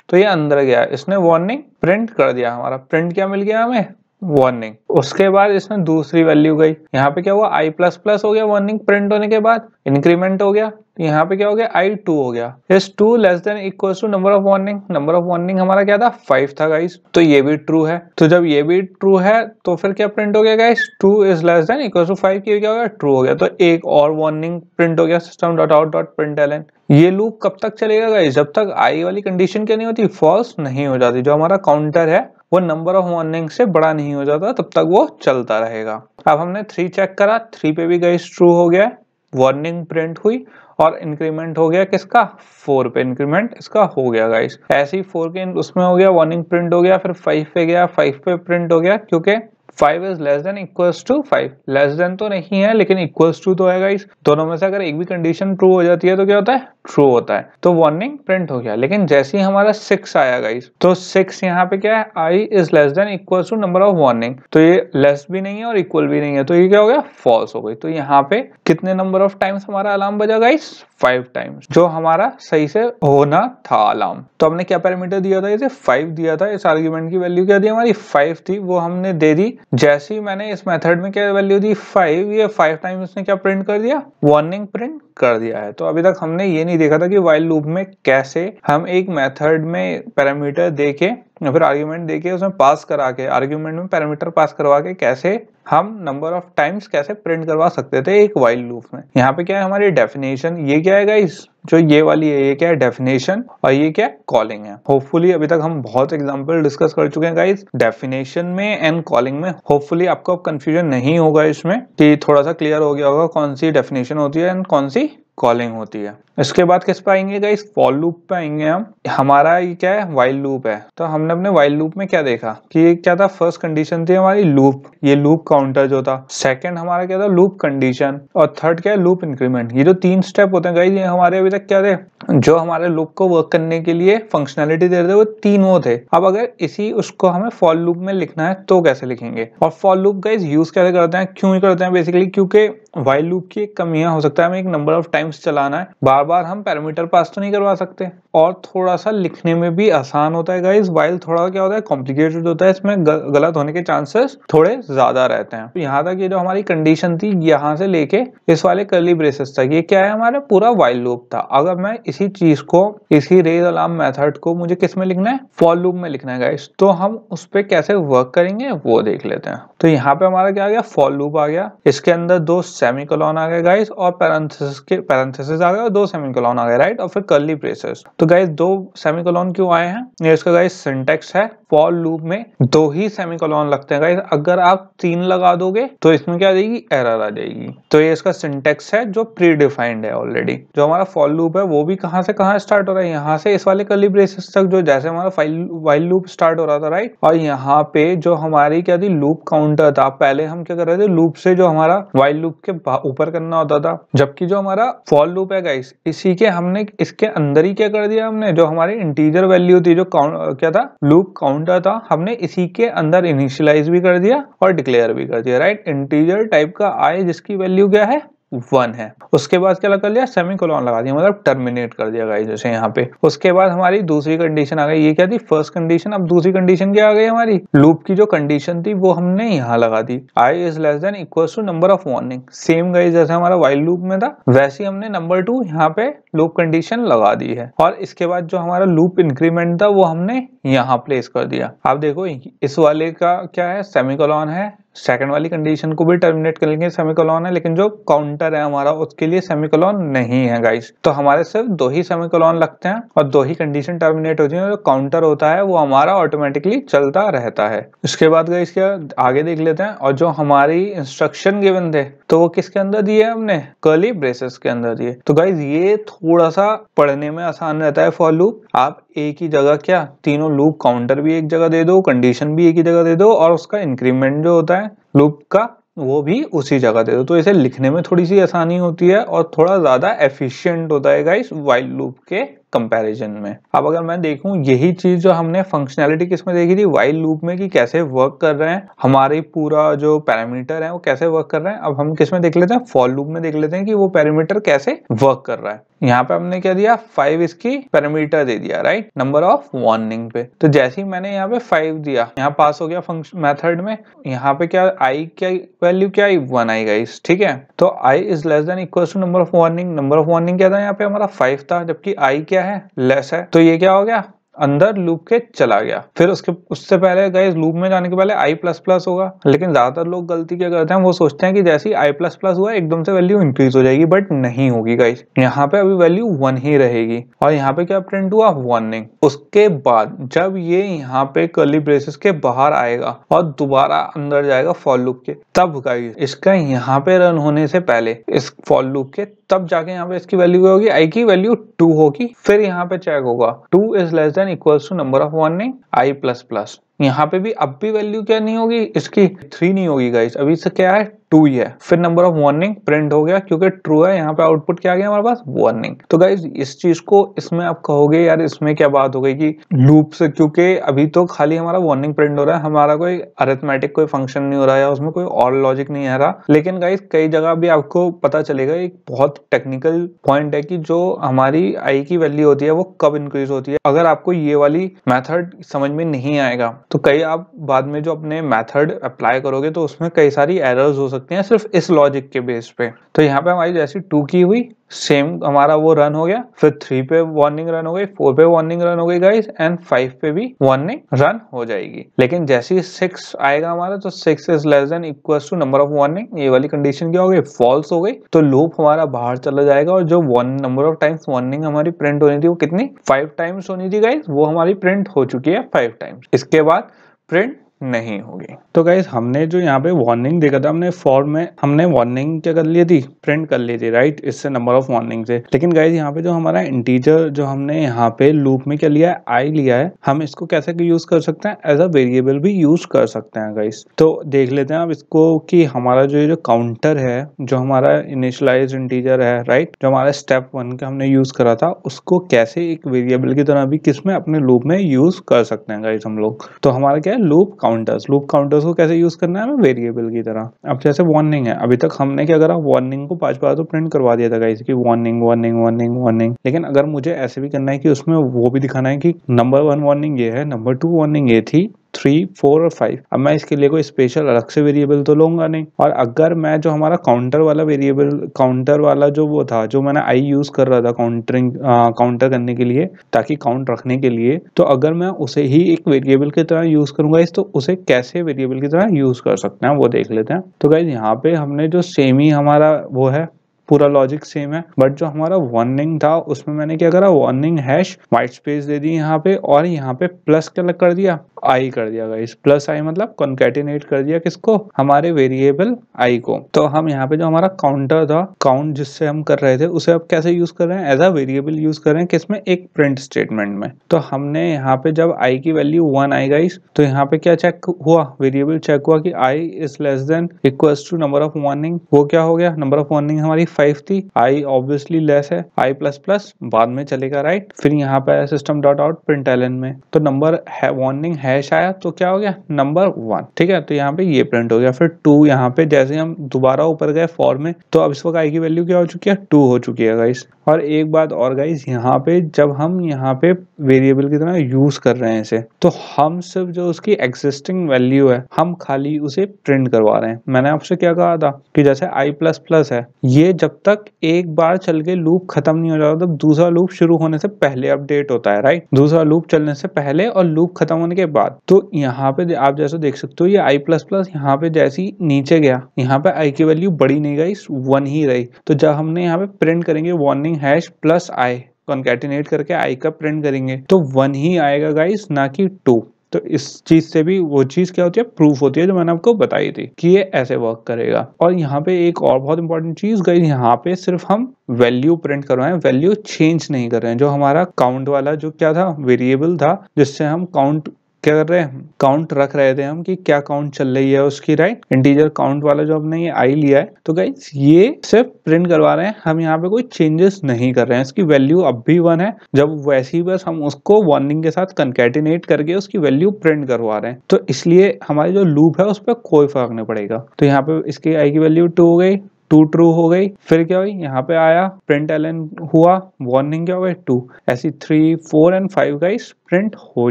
तो ये अंदर गया, इसने वार्निंग प्रिंट कर दिया। हमारा प्रिंट क्या मिल गया हमें? वार्निंग। उसके बाद इसमें दूसरी वैल्यू गई, यहाँ पे क्या हुआ? आई प्लस प्लस हो गया वार्निंग प्रिंट होने के बाद, इंक्रीमेंट हो गया। यहाँ पे क्या हो गया? आई 2 हो गया। इस 2 less than equal to number of warning. Number of warning हमारा क्या था? 5 था गाइस, तो ये भी ट्रू है। तो जब ये भी ट्रू है तो फिर क्या प्रिंट हो गया guys? 2 is less than equal to 5, क्या हो गया? ट्रू हो गया। तो एक और वार्निंग प्रिंट हो गया, system dot out dot println. ये लूप कब तक चलेगा गाइस? जब तक आई वाली कंडीशन क्या नहीं होती? फॉल्स नहीं हो जाती। जो हमारा काउंटर है वो नंबर ऑफ वार्निंग से बड़ा नहीं हो जाता, तब तक वो चलता रहेगा। अब हमने 3 चेक करा, 3 पे भी गाइस ट्रू हो गया, वार्निंग प्रिंट हुई और इंक्रीमेंट हो गया किसका? 4 पे इंक्रीमेंट इसका हो गया गाइस। ऐसे ही 4 के उसमें हो गया, वार्निंग प्रिंट हो गया, फिर 5 पे गया, 5 पे प्रिंट हो गया, क्योंकि 5 is less than equals to 5। Less than तो नहीं है लेकिन इक्वल्स टू तो है गाइस। दोनों में से अगर एक भी कंडीशन ट्रू हो जाती है तो क्या होता है? ट्रू होता है। तो वार्निंग प्रिंट हो गया। लेकिन जैसे ही हमारा 6 आया गाइस, तो 6 यहाँ पे क्या है? I is less than equals to number of warning. तो ये लेस भी नहीं है और इक्वल भी नहीं है, तो ये क्या हो गया? फॉल्स हो गई। तो यहाँ पे कितने नंबर ऑफ टाइम्स हमारा अलार्म बजा गाइस? 5 टाइम्स, जो हमारा सही से होना था अलार्म। तो हमने क्या पैरामीटर दिया था? इसे 5 दिया था। इस आर्ग्यूमेंट की वैल्यू क्या दी? हमारी 5 थी, वो हमने दे दी। जैसे ही मैंने इस मेथड में क्या वैल्यू दी? 5, ये 5 टाइम्स इसने क्या प्रिंट कर दिया? वार्निंग प्रिंट कर दिया है। तो अभी तक हमने ये नहीं देखा था कि व्हाइल लूप में कैसे हम एक मेथड में पैरामीटर देके या फिर आर्ग्यूमेंट देके उसमें पास करा के, आर्ग्यूमेंट में पैरामीटर पास करवा के कैसे हम नंबर ऑफ टाइम्स कैसे प्रिंट करवा सकते थे एक व्हाइल लूप में। यहाँ पे क्या है हमारी डेफिनेशन? ये क्या है गाइस? जो ये वाली है ये क्या है? डेफिनेशन। और ये क्या है? कॉलिंग है। होपफुली अभी तक हम बहुत एग्जांपल डिस्कस कर चुके हैं गाइस डेफिनेशन में एंड कॉलिंग में। होपफुली आपको अब कंफ्यूजन नहीं होगा इसमें, कि थोड़ा सा क्लियर हो गया होगा कौन सी डेफिनेशन होती है एंड कौन सी कॉलिंग होती है। इसके बाद किस पे आएंगे गाइस? फॉर लूप पे आएंगे हम। हमारा ये क्या है? व्हाइल लूप है। तो हमने अपने व्हाइल लूप में क्या देखा कि ये क्या था? फर्स्ट कंडीशन थी हमारी लूप, ये लूप काउंटर जो था। सेकंड हमारा क्या था? Loop condition. और थर्ड क्या है? Loop increment. ये जो 3 स्टेप होते हैं गाइस, ये हमारे अभी तक क्या थे? जो हमारे लूप को वर्क करने के लिए फंक्शनैलिटी दे रहे थे वो 3 वो थे। अब अगर इसी उसको हमें फॉर लूप में लिखना है तो कैसे लिखेंगे? और फॉर लूप गाइस यूज कैसे करते हैं? क्यों करते हैं? बेसिकली क्योंकि व्हाइल लूप की एक कमियां हो सकता है, हमें एक नंबर ऑफ टाइम्स चलाना है, बार बार हम पैरामीटर पास तो नहीं करवा सकते, और थोड़ा सा लिखने में भी आसान होता है गाइस। व्हाइल थोड़ा क्या होता है? कॉम्प्लिकेटेड होता है, इसमें गलत होने के चांसेस थोड़े ज्यादा रहते हैं। तो यहाँ तक ये जो हमारी कंडीशन थी, यहाँ से लेके इस वाले कर्ली ब्रेसेस तक, ये क्या है? हमारा पूरा व्हाइल लूप था। अगर मैं इसी चीज को, इसी रेज अलार्म मेथड को मुझे किस में लिखना है? फॉर लूप में लिखना है गाइस। तो हम उस पर कैसे वर्क करेंगे वो देख लेते हैं। तो यहाँ पे हमारा क्या आ गया? फॉर लूप आ गया, इसके अंदर 2 सेमीकोलन आ गए गाइस, और पैरेंथेसिस आ गए और 2 सेमीकोलन आ गए, राइट। और फिर कर्ली ब्रेसेस। तो गाइस 2 सेमीकोलन क्यों आए हैं? ये इसका गाइस सिंटेक्स है। फॉर लूप में 2 ही सेमीकोलन लगते हैं गाइस। अगर आप 3 लगा दोगे तो इसमें क्या आ जाएगी? एरर आ जाएगी। तो ये इसका सिंटेक्स है जो प्री डिफाइंड है ऑलरेडी। जो हमारा फॉर लूप है वो भी कहां से कहां स्टार्ट हो रहा है? यहाँ से इस वाले कर्ली ब्रेसेस तक, जो जैसे हमारा व्हाइल लूप स्टार्ट हो रहा था, राइट। और यहाँ पे जो हमारी क्या थी? लूप काउंटर था। पहले हम क्या कर रहे थे? लूप से जो हमारा व्हाइल लूप के ऊपर करना होता था, जबकि जो हमारा फॉर लूप है गाइस, इसी के हमने इसके अंदर ही क्या कर दिया? हमने जो हमारी इंटीजर वैल्यू थी, जो क्या था? लूप काउंटर था, हमने इसी के अंदर इनिशियलाइज भी कर दिया और डिक्लेयर भी कर दिया, राइट। इंटीजर टाइप का आई जिसकी वैल्यू क्या है? 1 है। उसके बाद क्या कर लिया? सेमीकोलन लगा दिया, मतलब टर्मिनेट कर दिया गाइस जैसे यहाँ पे। उसके बाद हमारी दूसरी कंडीशन आ गई। ये क्या थी? First condition. अब दूसरी कंडीशन क्या आ गई? हमारी लूप की जो कंडीशन थी वो हमने यहाँ लगा दी, I is less than equal to number of warning. Same guys जैसे हमारा व्हाइल लूप में था वैसे ही हमने नंबर 2 यहाँ पे लूप कंडीशन लगा दी है। और इसके बाद जो हमारा लूप इंक्रीमेंट था वो हमने यहाँ प्लेस कर दिया। आप देखो इस वाले का क्या है, सेमीकोलॉन है, सेकंड वाली कंडीशन को भी टर्मिनेट करेंगे सेमीकोलॉन है, लेकिन जो काउंटर है हमारा उसके लिए सेमीकोलॉन नहीं है गाइस। तो हमारे सिर्फ 2 ही सेमीकोलॉन लगते हैं और 2 ही कंडीशन टर्मिनेट होती है। जो काउंटर होता है वो हमारा ऑटोमेटिकली चलता रहता है। इसके बाद गाइस क्या आगे देख लेते हैं। और जो हमारी इंस्ट्रक्शन गिवन थे तो वो किसके अंदर दिए हमने, कर्ली ब्रेसेस के अंदर दिए। तो गाइस ये थोड़ा सा पढ़ने में आसान रहता है फॉर लूप। आप एक ही जगह क्या तीनों लूप काउंटर भी एक जगह दे दो, कंडीशन भी एक ही जगह दे दो और उसका इंक्रीमेंट जो होता है लूप का वो भी उसी जगह दे दो। तो इसे लिखने में थोड़ी सी आसानी होती है और थोड़ा ज्यादा एफिशिएंट होता है गाइस व्हाइल लूप के कंपैरिजन में। अब अगर मैं देखूं यही चीज जो हमने फंक्शनैलिटी किसमें देखी थी, व्हाइल लूप में, कि कैसे वर्क कर रहे हैं हमारे पूरा जो पैरामीटर है वो कैसे वर्क कर रहे हैं। अब हम किसमें देख लेते हैं, फॉर लूप में देख लेते हैं कि वो पैरामीटर कैसे वर्क कर रहा है। यहाँ पे हमने क्या दिया, 5 इसकी पैरामीटर दे दिया, राइट, नंबर ऑफ वार्निंग पे। तो जैसे ही मैंने यहाँ पे 5 दिया, यहाँ पास हो गया फंक्शन मेथड में। यहाँ पे क्या आई क्या वैल्यू क्या आई, 1 आई गाइस, ठीक है। तो I is less than equal to number of warning. Number of warning क्या था यहाँ पे हमारा 5 था, जबकि आई क्या है, लेस है। तो ये क्या हो गया, अंदर लूप के चला गया। फिर उससे पहले गाइस लूप में जाने के पहले आई प्लस प्लस होगा, लेकिन ज्यादातर लोग गलती क्या करते हैं, वो सोचते हैं कि जैसे ही आई प्लस प्लस हुआ एकदम से वैल्यू इंक्रीज हो जाएगी, बट नहीं होगी गाइस। यहाँ पे अभी वैल्यू 1 ही रहेगी। और यहाँ पे क्या प्रिंट हुआ, वार्निंग। उसके बाद जब ये यहाँ पे कर्ली ब्रेसेस के बाहर आएगा और दोबारा अंदर जाएगा फॉर लूप के, तब गाइस इसका यहाँ पे रन होने से पहले इस फॉर लूप के, तब जाके यहाँ पे इसकी वैल्यू होगी, आई की वैल्यू 2 होगी। फिर यहाँ पे चेक होगा 2 is less than equals to number of warning i plus plus. यहाँ पे भी अब भी वैल्यू क्या नहीं होगी, इसकी 3 नहीं होगी गाइस, अभी से क्या है 2 ही है। फिर नंबर ऑफ वार्निंग प्रिंट हो गया क्योंकि ट्रू है। यहाँ पे आउटपुट क्या आ गया हमारे पास, वार्निंग। तो गाइस इस चीज को इसमें आप कहोगे यार इसमें क्या बात हो गई कि लूप से, क्योंकि अभी तो खाली हमारा वार्निंग प्रिंट हो रहा है, हमारा कोई अरिथमेटिक कोई फंक्शन नहीं हो रहा है या उसमें कोई और लॉजिक नहीं आ रहा। लेकिन गाइस कई जगह भी आपको पता चलेगा, एक बहुत टेक्निकल पॉइंट है कि जो हमारी आई की वैल्यू होती है वो कब इंक्रीज होती है। अगर आपको ये वाली मेथड समझ में नहीं आएगा तो कई आप बाद में जो अपने मेथड अप्लाई करोगे तो उसमें कई सारी एरर्स हो सकती हैं सिर्फ इस लॉजिक के बेस पे। तो यहाँ पे हमारी जैसी 2 की हुई, सेम हमारा वो रन हो गया। फिर 3 पे वार्निंग रन हो गई, 4 पे वार्निंग रन हो गई गाइस, एंड 5 पे भी वार्निंग रन हो जाएगी। लेकिन जैसे ही 6 आएगा हमारा, तो 6 is less than equal to number of warning, ये वाली कंडीशन क्या हो गई, फॉल्स हो गई। तो लूप हमारा बाहर चला जाएगा और जो नंबर ऑफ टाइम्स वार्निंग हमारी प्रिंट होनी थी वो कितनी, 5 टाइम्स होनी थी गाइस, वो हमारी प्रिंट हो चुकी है 5 टाइम्स। इसके बाद प्रिंट नहीं होगी। तो गाइस हमने जो यहाँ पे वार्निंग देखा था, हमने फॉर में हमने वार्निंग क्या कर ली थी, प्रिंट कर ली थी, राइट, इससे नंबर ऑफ वार्निंग से। लेकिन गाइस यहाँ पे जो हमारा इंटीजर जो हमने यहाँ पे लूप में क्या लिया है, आई लिया है, हम इसको कैसे यूज कर सकते हैं, एज अ वेरिएबल भी यूज कर सकते हैं गाइस। तो देख लेते हैं अब इसको कि हमारा जो काउंटर है, जो हमारा इनिशियलाइज इंटीजर है, राइट, जो हमारा स्टेप 1 का हमने यूज करा था, उसको कैसे एक वेरिएबल की तरह भी किसमें, अपने लूप में यूज कर सकते हैं गाइस हम लोग। तो हमारा क्या है, लूप काउंटर्स को कैसे यूज करना है हमें, वेरिएबल की तरह। अब जैसे वार्निंग है, अभी तक हमने क्या करा, वार्निंग को 5 बार तो प्रिंट करवा दिया था गाइस कि वार्निंग वार्निंग वार्निंग वार्निंग। लेकिन अगर मुझे ऐसे भी करना है कि उसमें वो भी दिखाना है कि नंबर 1 वार्निंग ये है, नंबर 2 वार्निंग ये थी, 3, 4 और 5, अब मैं इसके लिए कोई स्पेशल अलग से वेरिएबल तो लूंगा नहीं। और अगर मैं जो हमारा काउंटर वाला वेरिएबल, काउंटर वाला जो वो था, जो मैंने आई यूज कर रहा था काउंटर करने के लिए, ताकि काउंट रखने के लिए, तो अगर मैं उसे ही एक वेरिएबल की तरह यूज करूंगा इस, तो उसे कैसे वेरिएबल की तरह यूज कर सकते हैं वो देख लेते हैं। तो गाइस यहाँ पे हमने जो सेम ही हमारा वो है, पूरा लॉजिक सेम है, बट जो हमारा वार्निंग था उसमें मैंने क्या करा, वार्निंग हैश व्हाइट स्पेस दे दी यहाँ पे, और यहाँ पे प्लस क्या कर दिया, आई कर दिया गाइस। प्लस आई मतलब कॉन्कैटिनेट कर दिया किसको, हमारे वेरिएबल आई को। तो हम यहाँ पे जो हमारा काउंटर था, काउंट जिससे हम कर रहे थे, उसे अब कैसे यूज कर रहे हैं, एज अ वेरिएबल यूज कर रहे हैं, किसमें, एक प्रिंट स्टेटमेंट में। तो हमने यहाँ पे जब आई की वैल्यू 1 आई गाइस, तो यहाँ पे क्या चेक हुआ, वेरिएबल चेक हुआ कि I is less than equals to number of warning. वो क्या हो गया, नंबर ऑफ वार्निंग हमारी 5 थी, आई ऑब्वियसली लेस है, आई प्लस प्लस बाद में चलेगा, राइट। फिर यहाँ पे सिस्टम डॉट आउट प्रिंटलन में, तो नंबर वार्निंग हैश आया तो क्या हो गया नंबर 1, ठीक है। तो यहाँ पे ये प्रिंट हो गया। फिर 2 यहाँ पे जैसे हम दोबारा ऊपर गए फॉर में, तो अब इस वक्त आई की वैल्यू क्या हो चुकी है 2 हो चुकी है गाइस। और एक बात और गाइस, यहाँ पे जब हम यहाँ पे वेरिएबल की तरह यूज कर रहे हैं इसे, तो हम सिर्फ जो उसकी एग्जिस्टिंग वैल्यू है हम खाली उसे प्रिंट करवा रहे हैं। मैंने आपसे क्या कहा था कि जैसे i++ है, ये जब तक एक बार चल के लूप खत्म नहीं हो जाता तब दूसरा लूप शुरू होने से पहले अपडेट होता है, राइट। दूसरा लूप चलने से पहले और लूप खत्म होने के बाद। तो यहाँ पे आप जैसे देख सकते हो ये i++ यहाँ पे जैसी नीचे गया, यहाँ पे i की वैल्यू बढ़ी नहीं गई, 1 ही रही। तो जब हमने यहाँ पे प्रिंट करेंगे warning hash plus i concatenate करके i का प्रिंट करेंगे तो 1 ही आएगा गाइस, ना कि 2। तो इस चीज से भी वो चीज क्या होती है प्रूफ होती है जो मैंने आपको बताई थी कि ये ऐसे वर्क करेगा। और यहाँ पे एक और बहुत इंपॉर्टेंट चीज गाइस, यहाँ पे सिर्फ हम वैल्यू प्रिंट कर रहे हैं, वैल्यू चेंज नहीं कर रहे हैं। जो हमारा काउंट वाला जो क्या था वेरिएबल था जिससे हम काउंट क्या कर रहे हैं, काउंट रख रहे थे हम कि क्या काउंट चल रही है उसकी, राइट। इंटीजर काउंट वाला जो हमने ये आई लिया है, तो गाइस ये सिर्फ प्रिंट करवा रहे हैं, हम यहाँ पे कोई चेंजेस नहीं कर रहे हैं। इसकी वैल्यू अब भी 1 है, जब वैसे ही बस हम उसको वार्निंग के साथ कंकैटिनेट करके उसकी वैल्यू प्रिंट करवा रहे हैं। तो इसलिए हमारी जो लूप है उस पर कोई फर्क नहीं पड़ेगा। तो यहाँ पे इसकी आई की वैल्यू 2 हो गई, 2 ट्रू हो गई। फिर क्या हुई, यहाँ पे आया प्रिंट एलन हुआ, वार्निंग क्या हो गई 2। ऐसी 3, 4 एंड 5 गाइस प्रिंट हो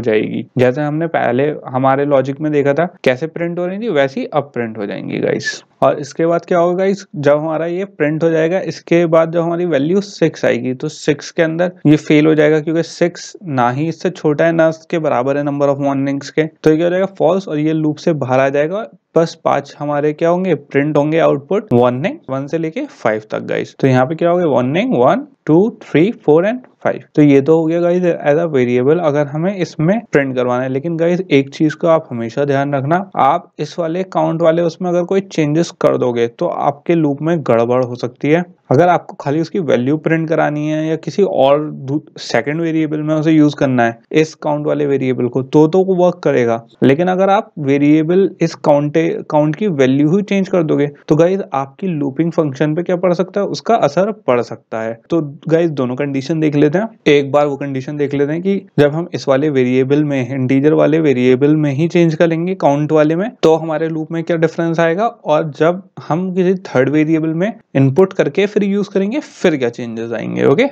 जाएगी। जैसे हमने पहले हमारे लॉजिक में देखा था कैसे प्रिंट हो रही थी, वैसे ही अब प्रिंट हो जाएंगी गाइस। और इसके बाद क्या होगा गाइस, जब हमारा ये प्रिंट हो जाएगा इसके बाद जब हमारी वैल्यू 6 आएगी तो 6 के अंदर ये फेल हो जाएगा क्योंकि 6 ना ही इससे छोटा है ना इसके बराबर है नंबर ऑफ वार्निंग्स के। तो ये क्या हो जाएगा फॉल्स, और ये लूप से बाहर आ जाएगा। बस 5 हमारे क्या होंगे प्रिंट होंगे आउटपुट वार्निंग 1 से लेके 5 तक गाइस। तो यहाँ पे क्या हो गया वार्निंग 1, 2, 3, 4 एंड 5। तो ये तो हो गया गाइस एज अ वेरिएबल अगर हमें इसमें प्रिंट करवाना है। लेकिन गाइस एक चीज को आप हमेशा ध्यान रखना, आप इस वाले काउंट वाले उसमें अगर कोई चेंजेस कर दोगे तो आपके लूप में गड़बड़ हो सकती है। अगर आपको खाली उसकी वैल्यू प्रिंट करानी है या किसी और सेकंड वेरिएबल में उसे यूज करना है इस काउंट वाले वेरिएबल को, तो वो वर्क करेगा। लेकिन अगर आप वेरिएबल इस काउंट की वैल्यू ही चेंज कर दोगे तो गाइस आपकी लूपिंग फंक्शन पे क्या पड़ सकता है, उसका असर पड़ सकता है। तो गाइस दोनों कंडीशन देख लेते हैं। एक बार वो कंडीशन देख लेते हैं कि जब हम इस वाले वेरिएबल में इंटीजर वाले वेरिएबल में ही चेंज करेंगे काउंट वाले में तो हमारे लूप में क्या डिफरेंस आएगा, और जब हम किसी थर्ड वेरिएबल में इनपुट करके फिर यूज करेंगे फिर क्या चेंजेस आएंगे। ओके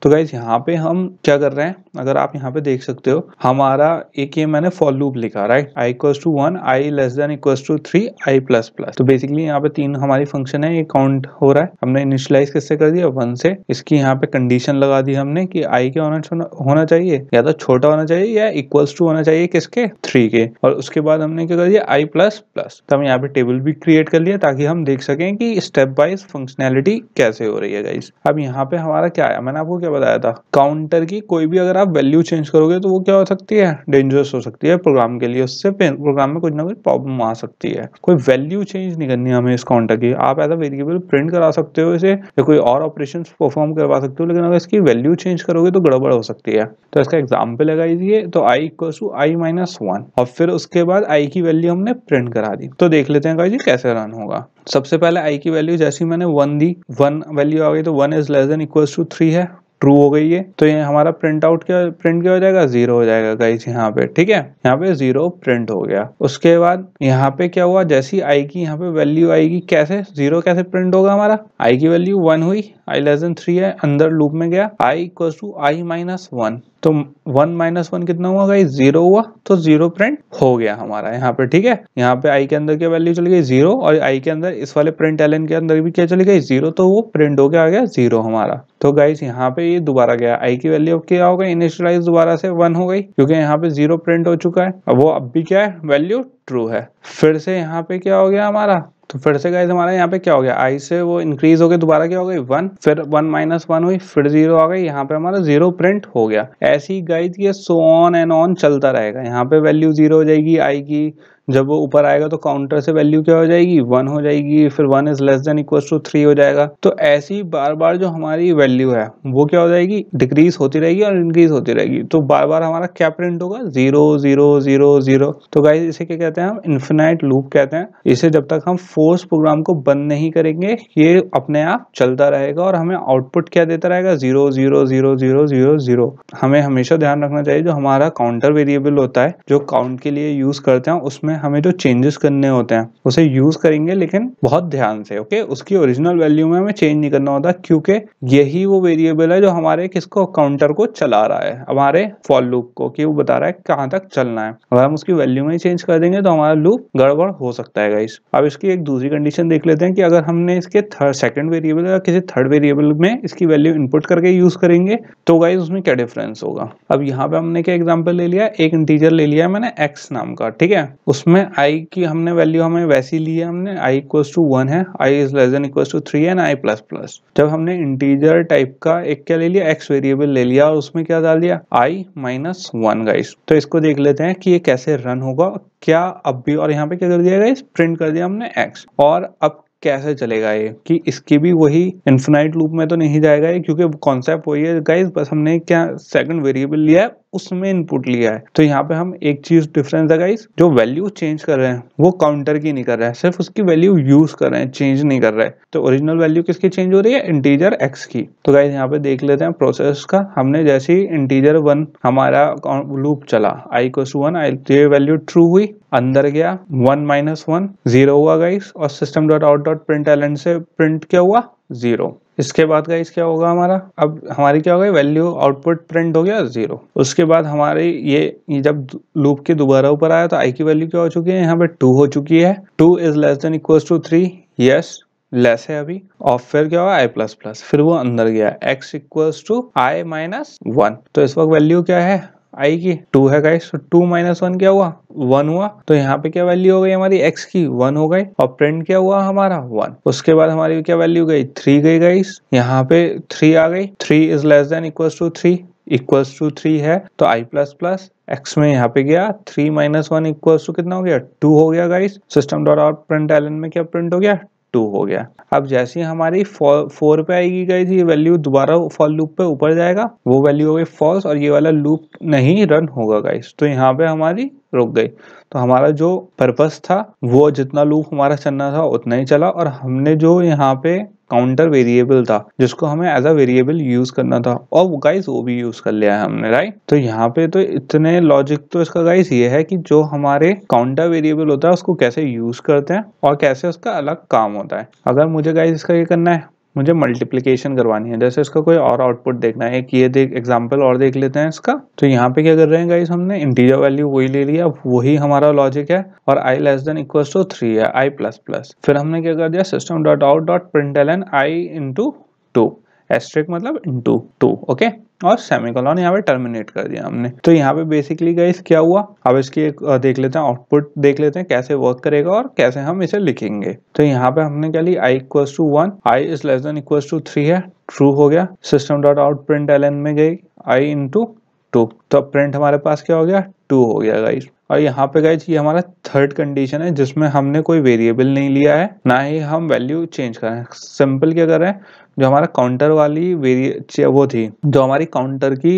तो गाइज यहाँ पे हम क्या कर रहे हैं, अगर आप यहाँ पे देख सकते हो हमारा एक ये मैंने फॉर लूप लिखा, राइट। i = 1, i <= 3, i++। तो बेसिकली यहाँ पे 3 हमारी फंक्शन है, ये काउंट हो रहा है। हमने इनिशियलाइज किससे कर दिया 1 से। इसकी यहाँ पे कंडीशन लगा दी हमने कि i क्या होना चाहिए, या तो छोटा होना चाहिए या = होना चाहिए किसके 3 के। और उसके बाद हमने क्या कर दिया i++। तो हम यहाँ पे टेबल भी क्रिएट कर लिया ताकि हम देख सकें कि स्टेप वाइज फंक्शनैलिटी कैसे हो रही है गाइज। अब यहाँ पे हमारा क्या है, मैंने आपको बताया था काउंटर की कोई भी अगर आप वैल्यू चेंज करोगे तो वो क्या हो सकती है, डेंजरस हो सकती है प्रोग्राम के लिए। उससे प्रोग्राम में कुछ ना कुछ प्रॉब्लम आ सकती है। कोई वैल्यू चेंज नहीं करनी हमें इस काउंटर की। आप एज अ वेरिएबल प्रिंट करा सकते हो इसे या कोई और ऑपरेशन परफॉर्म करवा सकते हो, लेकिन अगर इसकी वैल्यू चेंज करोगे तो गड़बड़ हो सकती है। तो इसका एग्जाम्पल लगाइए, तो i = i-1 और फिर उसके बाद i की वैल्यू हमने प्रिंट करा दी। तो देख लेते हैं गाइस ये कैसे रन होगा। सबसे पहले i की वैल्यू जैसी मैंने 1 दी, 1 वैल्यू आ गई तो 1 <= 3 है, ट्रू हो गई है। तो ये हमारा प्रिंट क्या हो जाएगा 0 हो जाएगा गाइस यहाँ पे, ठीक है। यहाँ पे 0 प्रिंट हो गया। उसके बाद यहाँ पे क्या हुआ, जैसी i की यहाँ पे वैल्यू आएगी, कैसे 0 कैसे प्रिंट होगा हमारा, i की वैल्यू 1 हुई, i <3 है, अंदर लूप में गया, i = i-1। तो 1 - 1 कितना हुआ गाइस 0 हुआ, तो 0 प्रिंट हो गया हमारा यहाँ पे, ठीक है। यहाँ पे i के अंदर क्या वैल्यू चली गई 0 और i के अंदर इस वाले प्रिंट एलन के अंदर भी क्या चली गई 0, तो वो प्रिंट हो गया आ गया 0 हमारा। तो गाइस यहाँ पे ये दोबारा गया, i की वैल्यू अब क्या हो गई, इनिशियलाइज दोबारा से 1 हो गई क्योंकि यहाँ पे 0 प्रिंट हो चुका है। अब वो अब भी क्या है, वैल्यू ट्रू है। फिर से यहाँ पे क्या हो गया हमारा, तो फिर से गाइस हमारा यहाँ पे क्या हो गया, i से वो इंक्रीज हो गया, दोबारा क्या हो गई 1, फिर 1 - 1 हुई, फिर 0 आ गई, यहाँ पे हमारा 0 प्रिंट हो गया। ऐसी गाइस ये सो ऑन एंड ऑन चलता रहेगा। यहाँ पे वैल्यू 0 हो जाएगी i की, जब वो ऊपर आएगा तो काउंटर से वैल्यू क्या हो जाएगी, 1 हो जाएगी, फिर 1 is less than equal to 3 हो जाएगा। तो ऐसी बार बार जो हमारी वैल्यू है वो क्या हो जाएगी, डिक्रीज होती रहेगी और इंक्रीज होती रहेगी। तो बार बार हमारा क्या प्रिंट होगा, 0 0 0 0। तो गाइस इसे क्या कहते हैं हम, इन्फिनाइट लूप कहते हैं। इसे जब तक हम फोर्स प्रोग्राम को बंद नहीं करेंगे ये अपने आप चलता रहेगा और हमें आउटपुट क्या देता रहेगा, 0 0 0 0 0 0। हमें हमेशा ध्यान रखना चाहिए जो हमारा काउंटर वेरिएबल होता है जो काउंट के लिए यूज करते हैं, उसमें हमें जो चेंजेस करने होते हैं उसे यूज करेंगे लेकिन बहुत ध्यान से, ओके। उसकी ओरिजिनल वैल्यू में हमें चेंज नहीं करना होता, क्योंकि यही वो वेरिएबल है जो हमारे किसको, काउंटर को चला रहा है, हमारे फॉर लूप को, कि वो बता रहा है कहां तक चलना है। अगर हम उसकी वैल्यू में ही चेंज कर देंगे तो हमारा लूप गड़बड़ हो सकता है गाइस। अब इसकी एक दूसरी कंडीशन देख लेते हैं कि अगर हमने इसके सेकंड वेरिएबल या किसी थर्ड वेरिएबल में इसकी वैल्यू इनपुट करके यूज करेंगे तो गाइस उसमें क्या डिफरेंस होगा। अब यहाँ पे हमने क्या एग्जांपल ले लिया, एक इंटीजर ले लिया है मैंने x नाम का, ठीक है। उसमें i की हमने वैल्यू हमें वैसी ली है, हमने i इक्वल्स टू 1 है, i is less than equals to 3 and i plus plus. जब हमने इंटीजर टाइप का एक क्या ले लिया, x वेरिएबल ले लिया और उसमें क्या डाल दिया, i माइनस 1 गाइस। तो इसको देख लेते हैं कि ये कैसे रन होगा, क्या अब भी, और यहाँ पे क्या कर दिया गाइस, प्रिंट कर दिया हमने x। और अब कैसे चलेगा ये, कि इसकी भी वही इन्फिनाइट लूप में तो नहीं जाएगा ये, क्योंकि कॉन्सेप्ट वही है गाइस, बस हमने क्या सेकंड वेरिएबल लिया है उसमें इनपुट लिया है। तो यहाँ पे हम एक चीज डिफरेंस है गाइस, जो वैल्यू चेंज कर रहे हैं वो काउंटर की नहीं कर रहे हैं, सिर्फ उसकी वैल्यू यूज कर रहे हैं, चेंज नहीं कर रहे हैं। तो ओरिजिनल वैल्यू किसकी चेंज हो रही है, इंटीजर x की। तो गाइस यहाँ पे देख लेते हैं प्रोसेस का। हमने जैसे ही इंटीजर 1 हमारा लूप चला, i इक्वल्स टू 1, ये वैल्यू ट्रू हुई, अंदर गया 1 माइनस 1 0 हुआ गाइस, और system dot out dot println से प्रिंट क्या हुआ, 0। इसके बाद गाइस क्या होगा हमारा, अब हमारी क्या हो गई, वैल्यू आउटपुट प्रिंट हो गया 0। उसके बाद हमारे ये जब लूप के दोबारा ऊपर आया तो i की वैल्यू क्या हो चुकी है, यहाँ पे 2 हो चुकी है। 2 is less than equals to 3, yes less है अभी। और फिर क्या हुआ, i प्लस प्लस, फिर वो अंदर गया x equals to i minus 1। तो इस वक्त वैल्यू क्या है i की, 2 है गाइस। तो 2 माइनस 1 क्या हुआ, 1 हुआ। तो यहाँ पे क्या वैल्यू हो गई हमारी x की, 1 हो गई, और प्रिंट क्या हुआ हमारा 1। उसके बाद हमारी क्या वैल्यू गई, 3 गई गाइस, यहाँ पे 3 आ गई। 3 is less than equals to 3, equals to 3 है तो i प्लस प्लस x में यहाँ पे गया 3 माइनस 1 इक्वल्स टू कितना हो गया, 2 हो गया guys. System dot out println में क्या प्रिंट हो गया, 2 हो गया। अब जैसे ही हमारी 4 पे आएगी गाइस ये वैल्यू दोबारा फॉर लूप पे ऊपर जाएगा, वो वैल्यू हो गई फॉल्स और ये वाला लूप नहीं रन होगा गाइस। तो यहाँ पे हमारी रुक गई। तो हमारा जो पर्पस था वो जितना लूप हमारा चलना था उतना ही चला, और हमने जो यहाँ पे काउंटर वेरिएबल था जिसको हमें एज अ वेरिएबल यूज करना था, और वो गाइस वो भी यूज कर लिया है हमने, राइट। तो यहाँ पे तो इतने लॉजिक तो इसका गाइस ये है कि जो हमारे काउंटर वेरिएबल होता है उसको कैसे यूज करते हैं और कैसे उसका अलग काम होता है। अगर मुझे गाइस इसका ये करना है, मुझे मल्टीप्लिकेशन करवानी है, जैसे इसका कोई और आउटपुट देखना है, एक ये देख एग्जांपल और देख लेते हैं इसका। तो यहाँ पे क्या कर रहे हैं गाइस, हमने इंटीजर वैल्यू वही ले लिया, वही हमारा लॉजिक है, और i less than equals to 3 है, i प्लस प्लस। फिर हमने क्या कर दिया, system dot out dot println i into 2, asterisk मतलब इंटू 2, ओके, और सेमीकोलन यहाँ पे टर्मिनेट कर दिया हमने। तो यहाँ पे बेसिकली गाइस क्या हुआ, अब इसकी एक देख लेते हैं आउटपुट, देख लेते हैं कैसे वर्क करेगा और कैसे हम इसे लिखेंगे। तो यहाँ पे हमने क्या ली, i equals to 1, i is less than equals to 3 है, ट्रू हो गया। सिस्टम डॉट आउट प्रिंटलन में गई i इंटू 2, तो प्रिंट हमारे पास क्या हो गया, 2 हो गया गाइस। और यहाँ पे गाइस ये हमारा थर्ड कंडीशन है जिसमें हमने कोई वेरिएबल नहीं लिया है, ना ही हम वैल्यू चेंज कर रहे हैं। सिंपल क्या कर रहे हैं, जो हमारा काउंटर वाली वो थी, जो हमारी काउंटर की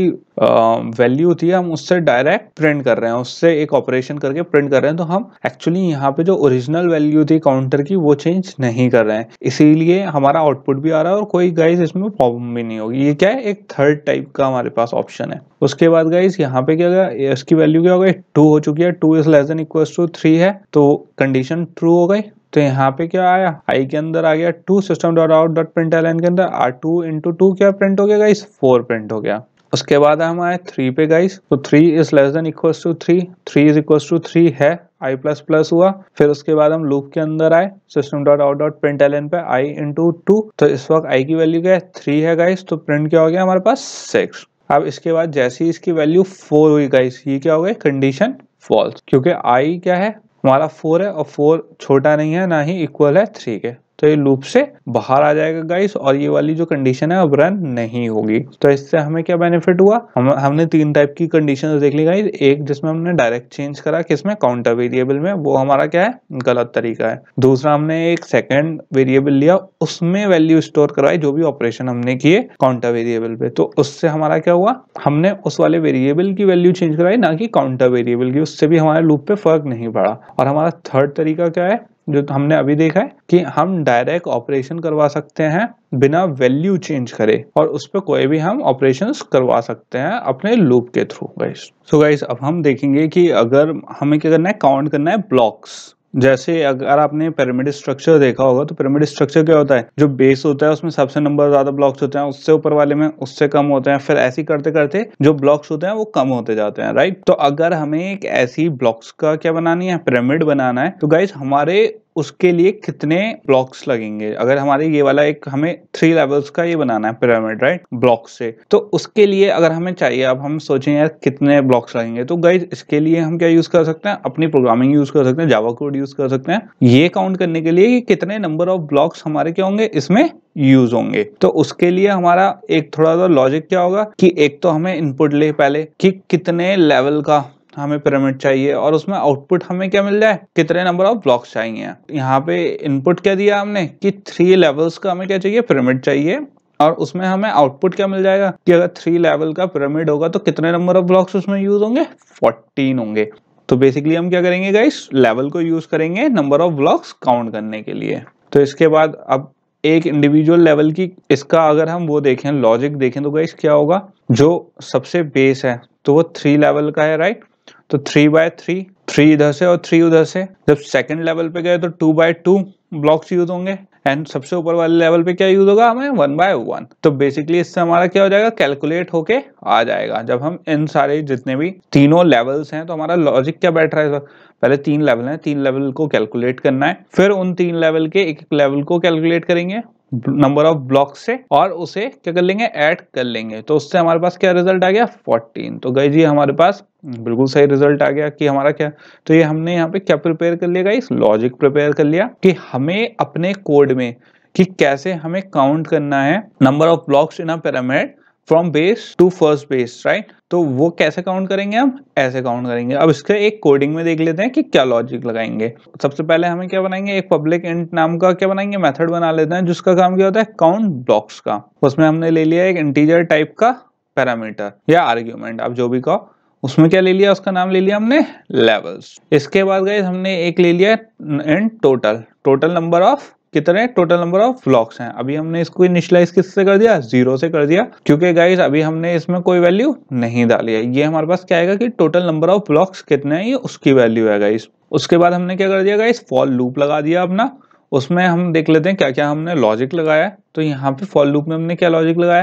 वैल्यू थी, हम उससे डायरेक्ट प्रिंट कर रहे हैं, उससे एक ऑपरेशन करके प्रिंट कर रहे हैं। तो हम एक्चुअली यहाँ पे जो ओरिजिनल वैल्यू थी काउंटर की वो चेंज नहीं कर रहे हैं, इसीलिए हमारा आउटपुट भी आ रहा है और कोई गाइस इसमें प्रॉब्लम भी नहीं होगी। ये क्या है, एक थर्ड टाइप का हमारे पास ऑप्शन है। उसके बाद गाइस यहाँ पे क्या गया, इसकी वैल्यू क्या हो गई, 2 हो चुकी है, 2 is less than equals to 3 है, तो कंडीशन ट्रू हो गई। तो यहाँ पे क्या आया, i के अंदर आ गया 2, system dot out dot println के अंदर r2 इंटू 2 क्या प्रिंट हो गया गाइस, 4 प्रिंट हो गया। उसके बाद हम आए 3 पे गाइस, तो 3 is less than equals to 3, 3 is equals to 3 है, i प्लस प्लस हुआ। फिर उसके बाद हम लूप के अंदर आए, system dot out dot println पे i इंटू 2, तो इस वक्त i की वैल्यू क्या है, 3 है गाइस, तो प्रिंट क्या हो गया हमारे पास, 6। अब इसके बाद जैसे ही इसकी वैल्यू 4 हुई गाइस, ये क्या हो गई, कंडीशन फॉल्स, क्योंकि i क्या है हमारा 4 है और 4 छोटा नहीं है ना ही इक्वल है 3 के। तो ये लूप से बाहर आ जाएगा गाइस, और ये वाली जो कंडीशन है अब रन नहीं होगी। तो इससे हमें क्या बेनिफिट हुआ, हमने 3 टाइप की कंडीशंस देख ली गाइस। एक जिसमें हमने डायरेक्ट चेंज करा, किसमें, काउंटर वेरिएबल में, वो हमारा क्या है, गलत तरीका है। दूसरा हमने एक सेकंड वेरिएबल लिया, उसमें वैल्यू स्टोर करवाई जो भी ऑपरेशन हमने किए काउंटर वेरिएबल पे, तो उससे हमारा क्या हुआ, हमने उस वाले वेरिएबल की वैल्यू चेंज कराई, ना कि काउंटर वेरिएबल की, उससे भी हमारे लूप पे फर्क नहीं पड़ा। और हमारा थर्ड तरीका क्या है, जो हमने अभी देखा है कि हम डायरेक्ट ऑपरेशन करवा सकते हैं बिना वैल्यू चेंज करे, और उस पर कोई भी हम ऑपरेशंस करवा सकते हैं अपने लूप के थ्रू गाइस। सो गाइस अब हम देखेंगे कि अगर हमें क्या करना है, काउंट करना है ब्लॉक्स। जैसे अगर आपने पिरामिड स्ट्रक्चर देखा होगा, तो पिरामिड स्ट्रक्चर क्या होता है, जो बेस होता है उसमें सबसे नंबर ज्यादा ब्लॉक्स होते हैं, उससे ऊपर वाले में उससे कम होते हैं, फिर ऐसे करते करते जो ब्लॉक्स होते हैं वो कम होते जाते हैं, राइट। तो अगर हमें एक ऐसी ब्लॉक्स का क्या बनानी है, पिरामिड बनाना है, तो गाइस हमारे उसके लिए कितने ब्लॉक्स लगेंगे। अगर हमारे ये वाला एक हमें 3 लेवल्स का ये बनाना है पिरामिड, राइट, ब्लॉक से, तो उसके लिए अगर हमें चाहिए, अब हम सोचें यार कितने ब्लॉक्स लगेंगे, तो गाइस इसके लिए हम क्या यूज कर सकते हैं, अपनी प्रोग्रामिंग यूज कर सकते हैं, जावा कोड यूज कर सकते हैं, ये काउंट करने के लिए कि कितने नंबर ऑफ ब्लॉक्स हमारे क्या होंगे, इसमें यूज होंगे। तो उसके लिए हमारा एक थोड़ा सा लॉजिक क्या होगा कि एक तो हमें इनपुट ले पहले कि कितने लेवल का हमें पिरामिड चाहिए, और उसमें आउटपुट हमें क्या मिल जाए, कितने नंबर ऑफ ब्लॉक्स चाहिए। यहाँ पे इनपुट क्या दिया हमने कि 3 लेवल्स का हमें क्या चाहिए, पिरामिड चाहिए, और उसमें हमें आउटपुट क्या मिल जाएगा कि अगर 3 लेवल का पिरामिड होगा तो कितने नंबर ऑफ ब्लॉक्स उसमें यूज होंगे, 14 होंगे। तो बेसिकली हम क्या करेंगे गाइस, लेवल को यूज करेंगे नंबर ऑफ ब्लॉक्स काउंट करने के लिए। तो इसके बाद अब एक इंडिविजुअल लेवल की इसका अगर हम वो देखें, लॉजिक देखें, तो गाइस क्या होगा, जो सबसे बेस है तो वो 3 लेवल का है, राइट। तो 3/3, 3 इधर से और 3 उधर से। जब सेकंड लेवल पे गए तो 2/2 ब्लॉक्स यूज होंगे, एंड सबसे ऊपर वाले लेवल पे क्या यूज होगा, हमें 1/1। तो बेसिकली इससे हमारा क्या हो जाएगा, कैलकुलेट होके आ जाएगा। जब हम इन सारे जितने भी तीनों लेवल्स हैं, तो हमारा लॉजिक क्या बैठ रहा है, पहले 3 लेवल हैं, 3 लेवल को कैलकुलेट करना है, फिर उन 3 लेवल के एक एक लेवल को कैलकुलेट करेंगे नंबर ऑफ ब्लॉक से, और उसे क्या कर लेंगे, ऐड कर लेंगे। तो उससे हमारे पास क्या रिजल्ट आ गया, 14। तो गाइस ये हमारे पास बिल्कुल सही रिजल्ट आ गया कि हमारा क्या, तो ये हमने यहाँ पे क्या प्रिपेयर कर लिया गाइस, लॉजिक प्रिपेयर कर लिया कि हमें अपने कोड में कि कैसे हमें काउंट करना है number of blocks in a pyramid from base to first base, right. तो वो कैसे काउंट करेंगे, हम ऐसे काउंट करेंगे। अब इसके एक कोडिंग में देख लेते हैं कि क्या लॉजिक लगाएंगे। सबसे पहले हमें क्या बनाएंगे, एक पब्लिक इंट नाम का क्या बनाएंगे, मेथड बना लेते हैं, जिसका काम क्या होता है, काउंट ब्लॉक्स का। उसमें हमने ले लिया एक इंटीजर टाइप का पैरामीटर या आर्ग्यूमेंट, आप जो भी कहो। उसमें क्या ले लिया, उसका नाम ले लिया हमने लेवल्स। इसके बाद गाइस हमने एक ले लिया इंट टोटल नंबर ऑफ, कितने टोटल नंबर ऑफ ब्लॉक्स हैं। अभी हमने इसको इनिशियलाइज किससे कर दिया, 0 से कर दिया, क्योंकि गाइस अभी हमने इसमें कोई वैल्यू नहीं डाली है। ये हमारे पास क्या आएगा कि टोटल नंबर ऑफ ब्लॉक्स कितने हैं, ये उसकी वैल्यू है गाइस। उसके बाद हमने क्या कर दिया गाइस, फॉर लूप लगा दिया अपना। उसमें हम देख लेते हैं क्या क्या हमने लॉजिक लगाया है। तो यहाँ पे फॉर लूप में हमने क्या लॉजिक लगाया,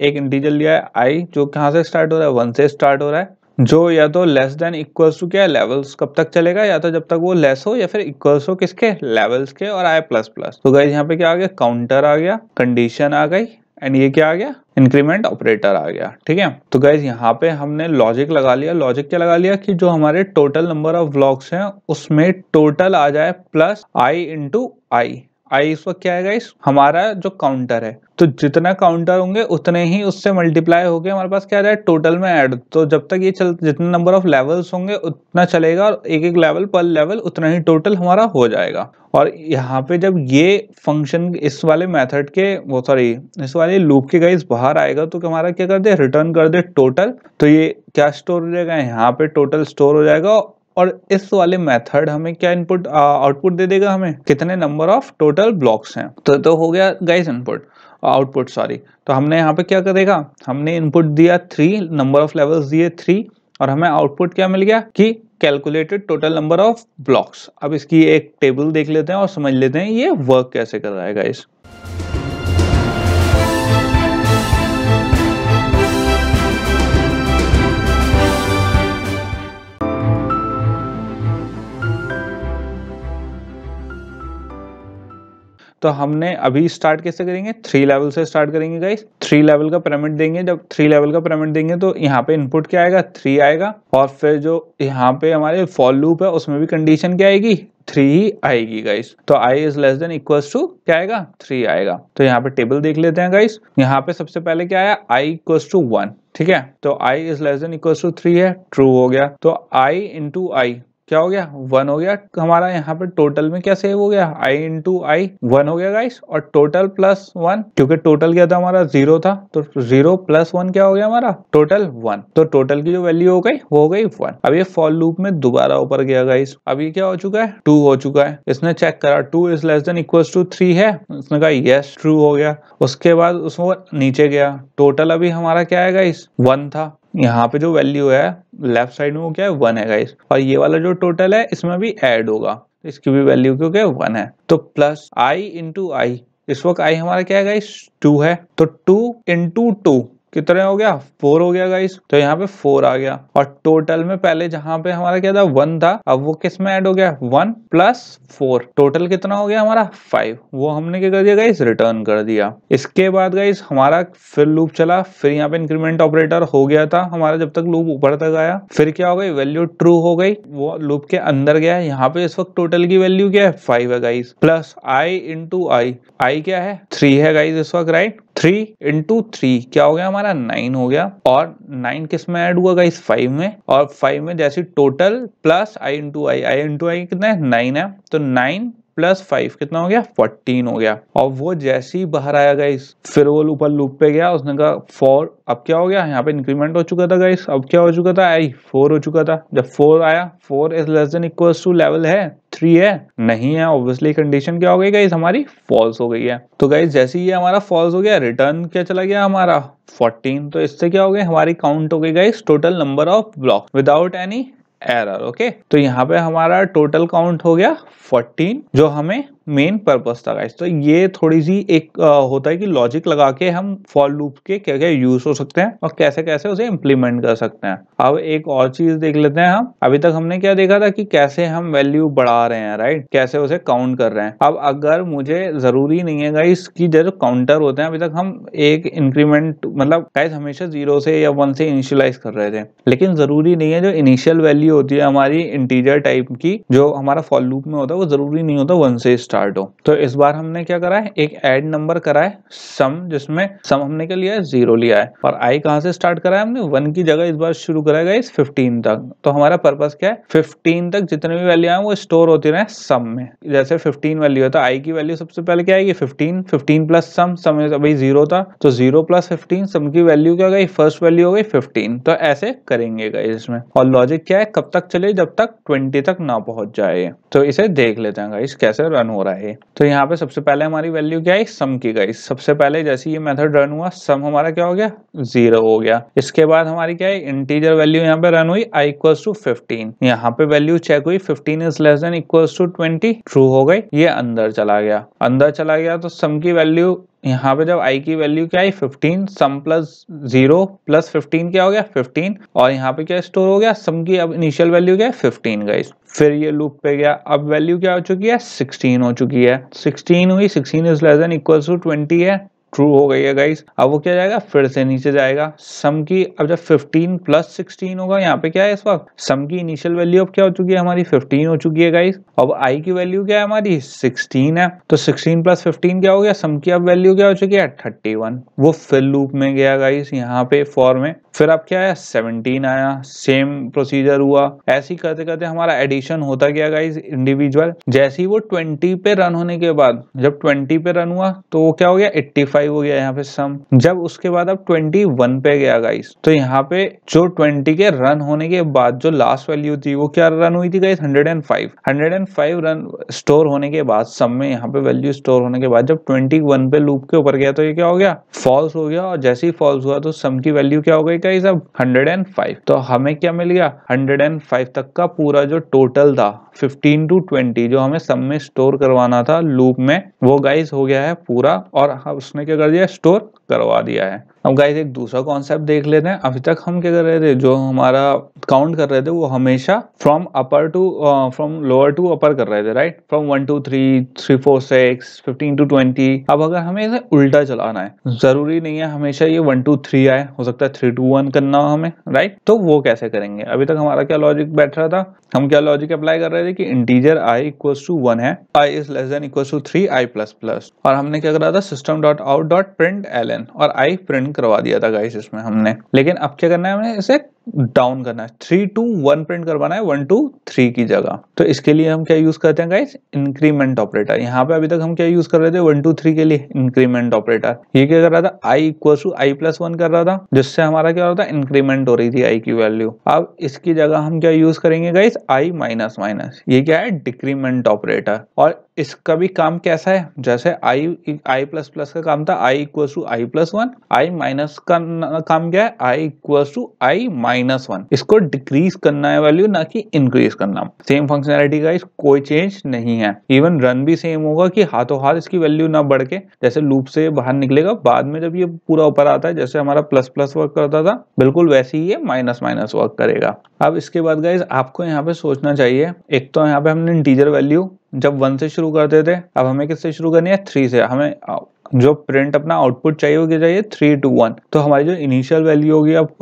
एक इंटीजर लिया है आई, जो कहाँ से स्टार्ट हो रहा है, 1 से स्टार्ट हो रहा है, जो या तो लेस देन इक्वल्स टू क्या है, लेवल्स कब तक चलेगा, या तो जब तक वो लेस हो या फिर इक्वल्स हो किसके, लेवल्स के, और आए प्लस प्लस। तो गाइस यहाँ पे क्या आ गया, काउंटर आ गया, कंडीशन आ गई, एंड ये क्या आ गया, इंक्रीमेंट ऑपरेटर आ गया, ठीक है। तो गाइस यहाँ पे हमने लॉजिक लगा लिया। लॉजिक क्या लगा लिया कि जो हमारे टोटल नंबर ऑफ ब्लॉक्स हैं उसमें टोटल आ जाए प्लस आई इंटू आई। आई इस वक्त क्या है गाइस, हमारा जो काउंटर है, तो जितना काउंटर होंगे उतने ही उससे मल्टीप्लाई होके हमारे पास क्या आ जाए, टोटल में ऐड। तो जब तक ये जितने नंबर ऑफ लेवल्स होंगे उतना चलेगा, और एक एक लेवल पर लेवल उतना ही टोटल हमारा हो जाएगा। और यहाँ पे जब ये फंक्शन इस वाले मेथड के इस वाले लूप के गाइस बाहर आएगा, तो हमारा क्या कर दे, रिटर्न कर दे टोटल। तो ये क्या स्टोर हो जाएगा, यहाँ पे टोटल स्टोर हो जाएगा, और इस वाले मेथड हमें क्या इनपुट आउटपुट दे देगा, हमें कितने नंबर ऑफ टोटल ब्लॉक्स हैं। तो हो गया गाइस आउटपुट तो हमने यहाँ पे क्या करेगा, हमने इनपुट दिया 3, नंबर ऑफ लेवल्स दिए 3, और हमें आउटपुट क्या मिल गया कि calculated total number of blocks. अब इसकी एक टेबल देख लेते हैं और समझ लेते हैं ये वर्क कैसे कर रहा है गाइस। तो हमने अभी स्टार्ट कैसे करेंगे, 3 लेवल से स्टार्ट करेंगे गाइस। 3 लेवल का पिरामिड देंगे। जब 3 लेवल का पिरामिड देंगे तो यहाँ पे इनपुट क्या आएगा, 3 आएगा, और फिर जो यहाँ पे हमारे फॉर लूप है उसमें भी कंडीशन क्या आएगी, 3 3 ही आएगी गाइस। तो i is less than equals to क्या आएगा 3 आएगा। तो यहाँ पे टेबल देख लेते हैं गाइस। यहाँ पे सबसे पहले क्या आया i इक्वल्स टू 1, ठीक है। तो i is less than equals to 3 है, ट्रू हो गया। तो i इंटू आई क्या हो गया 1 हो गया। हमारा यहाँ पे टोटल में क्या सेव हो गया i इंटू आई 1 हो गया गाइस, और टोटल प्लस 1, क्योंकि टोटल क्या था हमारा 0 था, तो 0 प्लस 1 क्या हो गया हमारा टोटल 1। तो टोटल की जो वैल्यू हो गई वो हो गई 1। अब ये फॉर लूप में दोबारा ऊपर गया गाइस। अब ये क्या हो चुका है 2 हो चुका है। इसने चेक करा 2 is less than equals to 3 है, उसने कहा यस ट्रू हो गया। उसके बाद उसको नीचे गया, टोटल अभी हमारा क्या है गाइस 1 था। यहाँ पे जो वैल्यू है लेफ्ट साइड में वो क्या है 1 है गाइस, और ये वाला जो टोटल है इसमें भी ऐड होगा, इसकी भी वैल्यू क्योंकि 1 है। तो प्लस i इंटू आई, इस वक्त i हमारा क्या है गाइस 2 है, तो 2 इंटू 2 कितना हो गया 4 हो गया गाइस। तो यहाँ पे 4 आ गया, और टोटल में पहले जहां पे हमारा क्या था 1 था, अब वो किस में ऐड हो गया 1 प्लस 4, टोटल कितना हो गया हमारा 5। वो हमने क्या कर दिया गाइस रिटर्न कर दिया। इसके बाद गाइस हमारा फिर लूप चला, फिर यहाँ पे इंक्रीमेंट ऑपरेटर हो गया था हमारा जब तक लूप ऊपर तक आया। फिर क्या हो गई वैल्यू ट्रू हो गई, वो लूप के अंदर गया। यहाँ पे इस वक्त टोटल की वैल्यू क्या है 5 है गाइस, प्लस i इंटू आई क्या है 3 है गाइस इस वक्त, राइट। 3 इंटू 3 क्या हो गया हमारा 9 हो गया, और 9 किस में ऐड हुआ गाइस 5 में, और 5 में जैसे टोटल प्लस i इंटू आई कितना है 9 है, तो 9 प्लस 5 कितना हो गया 14 हो गया। और वो जैसे ही बाहर आया गाइस फिर वो ऊपर लूप पे गया, उसने कहा 4, अब क्या हो गया यहाँ पे इंक्रीमेंट हो चुका था गाइस, अब क्या हो चुका था i 4 हो चुका था। जब 4 आया 4 is less than equals to level है 3 है नहीं है, ऑब्वियसली कंडीशन क्या हो गई गाइस हमारी फॉल्स हो गई है। तो गाइस जैसे ही ये हमारा फॉल्स हो गया रिटर्न क्या चला गया हमारा 14। तो इससे क्या हो गया हमारी काउंट हो गई guys total number of block without any error. Okay, तो यहाँ पे हमारा टोटल काउंट हो गया 14, जो हमें मेन पर्पस था गाइस। तो ये थोड़ी सी एक होता है कि लॉजिक लगा के हम फॉर लूप के क्या क्या यूज हो सकते हैं और कैसे कैसे उसे इम्प्लीमेंट कर सकते हैं। अब एक और चीज देख लेते हैं हम। अभी तक हमने क्या देखा था कि कैसे हम वैल्यू बढ़ा रहे हैं, राइट, कैसे उसे काउंट कर रहे हैं। अब अगर मुझे जरूरी नहीं है गाइस कि जो काउंटर होते हैं, अभी तक हम एक इंक्रीमेंट मतलब गाइस हमेशा 0 से या 1 से इनिशियलाइज कर रहे थे, लेकिन जरूरी नहीं है जो इनिशियल वैल्यू होती है हमारी इंटीजर टाइप की जो हमारा फॉर लूप में होता है वो जरूरी नहीं होता 1 से स्टार्ट हो। तो इस बार हमने क्या करा है एक ऐड नंबर करा है सम, जिसमें सम हमने क्या लिया है 0 लिया है, और आई कहां से स्टार्ट करा है हमने 1 की जगह इस बार शुरू करा है इस 15 तक। तो हमारा पर्पस क्या है 15 तक जितने भी वैल्यू आए वो स्टोर होती रहे सम में। जैसे 15 वैल्यू है तो आई की वैल्यू सबसे पहले क्या आएगी 15 प्लस सम अभी 0 था तो 0 प्लस 15 सम की वैल्यू क्या गई फर्स्ट वैल्यू हो गई 15। तो ऐसे करेंगे गाइस इसमें, और लॉजिक क्या है कब तक चले जब तक 20 तक ना पहुंच जाए। तो इसे देख लेते हैं गाइस कैसे रन हो रहा है। तो यहाँ पे सबसे पहले हमारी वैल्यू क्या है सम की गाइस। सबसे पहले जैसे ये मेथड रन हुआ सम हमारा क्या हो गया 0 हो गया। इसके बाद हमारी क्या है इंटीजर वैल्यू यहाँ पे रन हुई i इक्वल्स टू 15। यहाँ पे वैल्यू चेक हुई 15 is less than equals to 20, true हो गई। ये अंदर चला गया तो सम की वैल्यू यहाँ पे जब i की वैल्यू क्या है 15, सम प्लस 0 प्लस 15 क्या हो गया 15, और यहाँ पे क्या स्टोर हो गया सम की अब इनिशियल वैल्यू क्या है 15 गाइस। फिर ये लूप पे गया, अब वैल्यू क्या हो चुकी है 16 हो चुकी है। 16 हुई, 16 is less than equals to 20 है, ट्रू हो गई है गाइस। अब वो क्या जाएगा फिर से नीचे जाएगा सम की, अब जब 15 प्लस 16 होगा यहाँ पे क्या है इस वक्त सम की इनिशियल वैल्यू अब क्या हो चुकी है हमारी 15 हो चुकी है गाइस। अब आई की वैल्यू क्या है हमारी 16 है, तो 16 प्लस 15 क्या हो गया सम की अब वैल्यू क्या हो चुकी है 31। वो फिर लूप में गया गाइस यहाँ पे फॉर में, फिर अब क्या है 17 आया, सेम प्रोसीजर हुआ। ऐसे ही करते करते हमारा एडिशन होता गया गाइस इंडिविजुअल। जैसे ही वो 20 पे रन होने के बाद जब 20 पे रन हुआ तो वो क्या हो गया 85 हो गया यहाँ पे सम। जब उसके बाद अब 21 पे गया गाइस तो यहाँ पे जो 20 के रन होने के बाद जो लास्ट वैल्यू थी वो क्या रन हुई थी गाइस 105 रन स्टोर होने के बाद सम में यहाँ पे वैल्यू स्टोर होने के बाद जब 21 पे लूप के ऊपर गया तो ये क्या हो गया फॉल्स हो गया, और जैसे ही फॉल्स हुआ तो सम की वैल्यू क्या हो गई गाइस अब 105। तो हमें क्या मिल गया 105 तक का पूरा जो टोटल था 15 to 20 जो हमें सम में स्टोर करवाना था लूप में वो गाइस हो गया है पूरा, और उसने क्या कर दिया स्टोर करवा दिया है। अब गाइस एक दूसरा कॉन्सेप्ट देख लेते हैं। अभी तक हम क्या कर रहे थे, जो हमारा काउंट कर रहे थे वो हमेशा फ्रॉम लोअर टू अपर कर रहे थे, राइट, फ्रॉम 1 2 3 3 4 6 15 to 20। अब अगर हमें इसे उल्टा चलाना है, जरूरी नहीं है हमेशा ये 1 2 3 आए, हो सकता है 3 2 1 करना हो हमें, राइट। तो वो कैसे करेंगे? अभी तक हमारा क्या लॉजिक बैठ रहा था, हम क्या लॉजिक अप्लाई कर रहे थे कि इंटीजर i इक्वल्स टू 1 है, i is less than equals to 3 i plus plus, और हमने क्या करा था system dot out dot print ln, और i प्रिंट करवा दिया था गाइस इसमें हमने। लेकिन अब क्या करना है, हमें इसे डाउन करना है, 3 2 1 प्रिंट करवाना है 1 2 3 की जगह। तो इसके लिए हम क्या यूज करते हैं गाइस, इंक्रीमेंट ऑपरेटर। यहाँ पे अभी तक हम क्या यूज कर रहे थे 1 2 3 के लिए इंक्रीमेंट ऑपरेटर। ये क्या कर रहा था, i equals to i plus 1 कर रहा था, जिससे हमारा क्या हो रहा था, इंक्रीमेंट हो रही थी i की वैल्यू। अब इसकी जगह हम क्या यूज करेंगे गाइस, i माइनस माइनस। ये क्या है, डिक्रीमेंट ऑपरेटर। और इसका भी काम कैसा है, जैसे i प्लस प्लस का काम था i equals to i plus 1, i minus का काम क्या है, i equals to i minus 1। इसको डिक्रीज करना है वैल्यू, ना कि इंक्रीज करना। सेम फंक्शनैलिटी का कोई चेंज नहीं है। इवन रन भी सेम होगा कि हाथों हाथ इसकी वैल्यू ना बढ़ के, जैसे लूप से बाहर निकलेगा बाद में जब ये पूरा ऊपर आता है, जैसे हमारा प्लस प्लस वर्क करता था, बिल्कुल वैसे ही ये माइनस माइनस वर्क करेगा। अब इसके बाद गाइज आपको यहाँ पे सोचना चाहिए, एक तो यहाँ पे हमने इंटीजर वैल्यू जब 1 से शुरू करते थे, अब हमें किससे शुरू करनी है, 3 से। हमें जो प्रिंट अपना आउटपुट चाहिए वो क्या चाहिए, 3 2 1। तो हमारी जो इनिशियल वैल्यू होगी, अब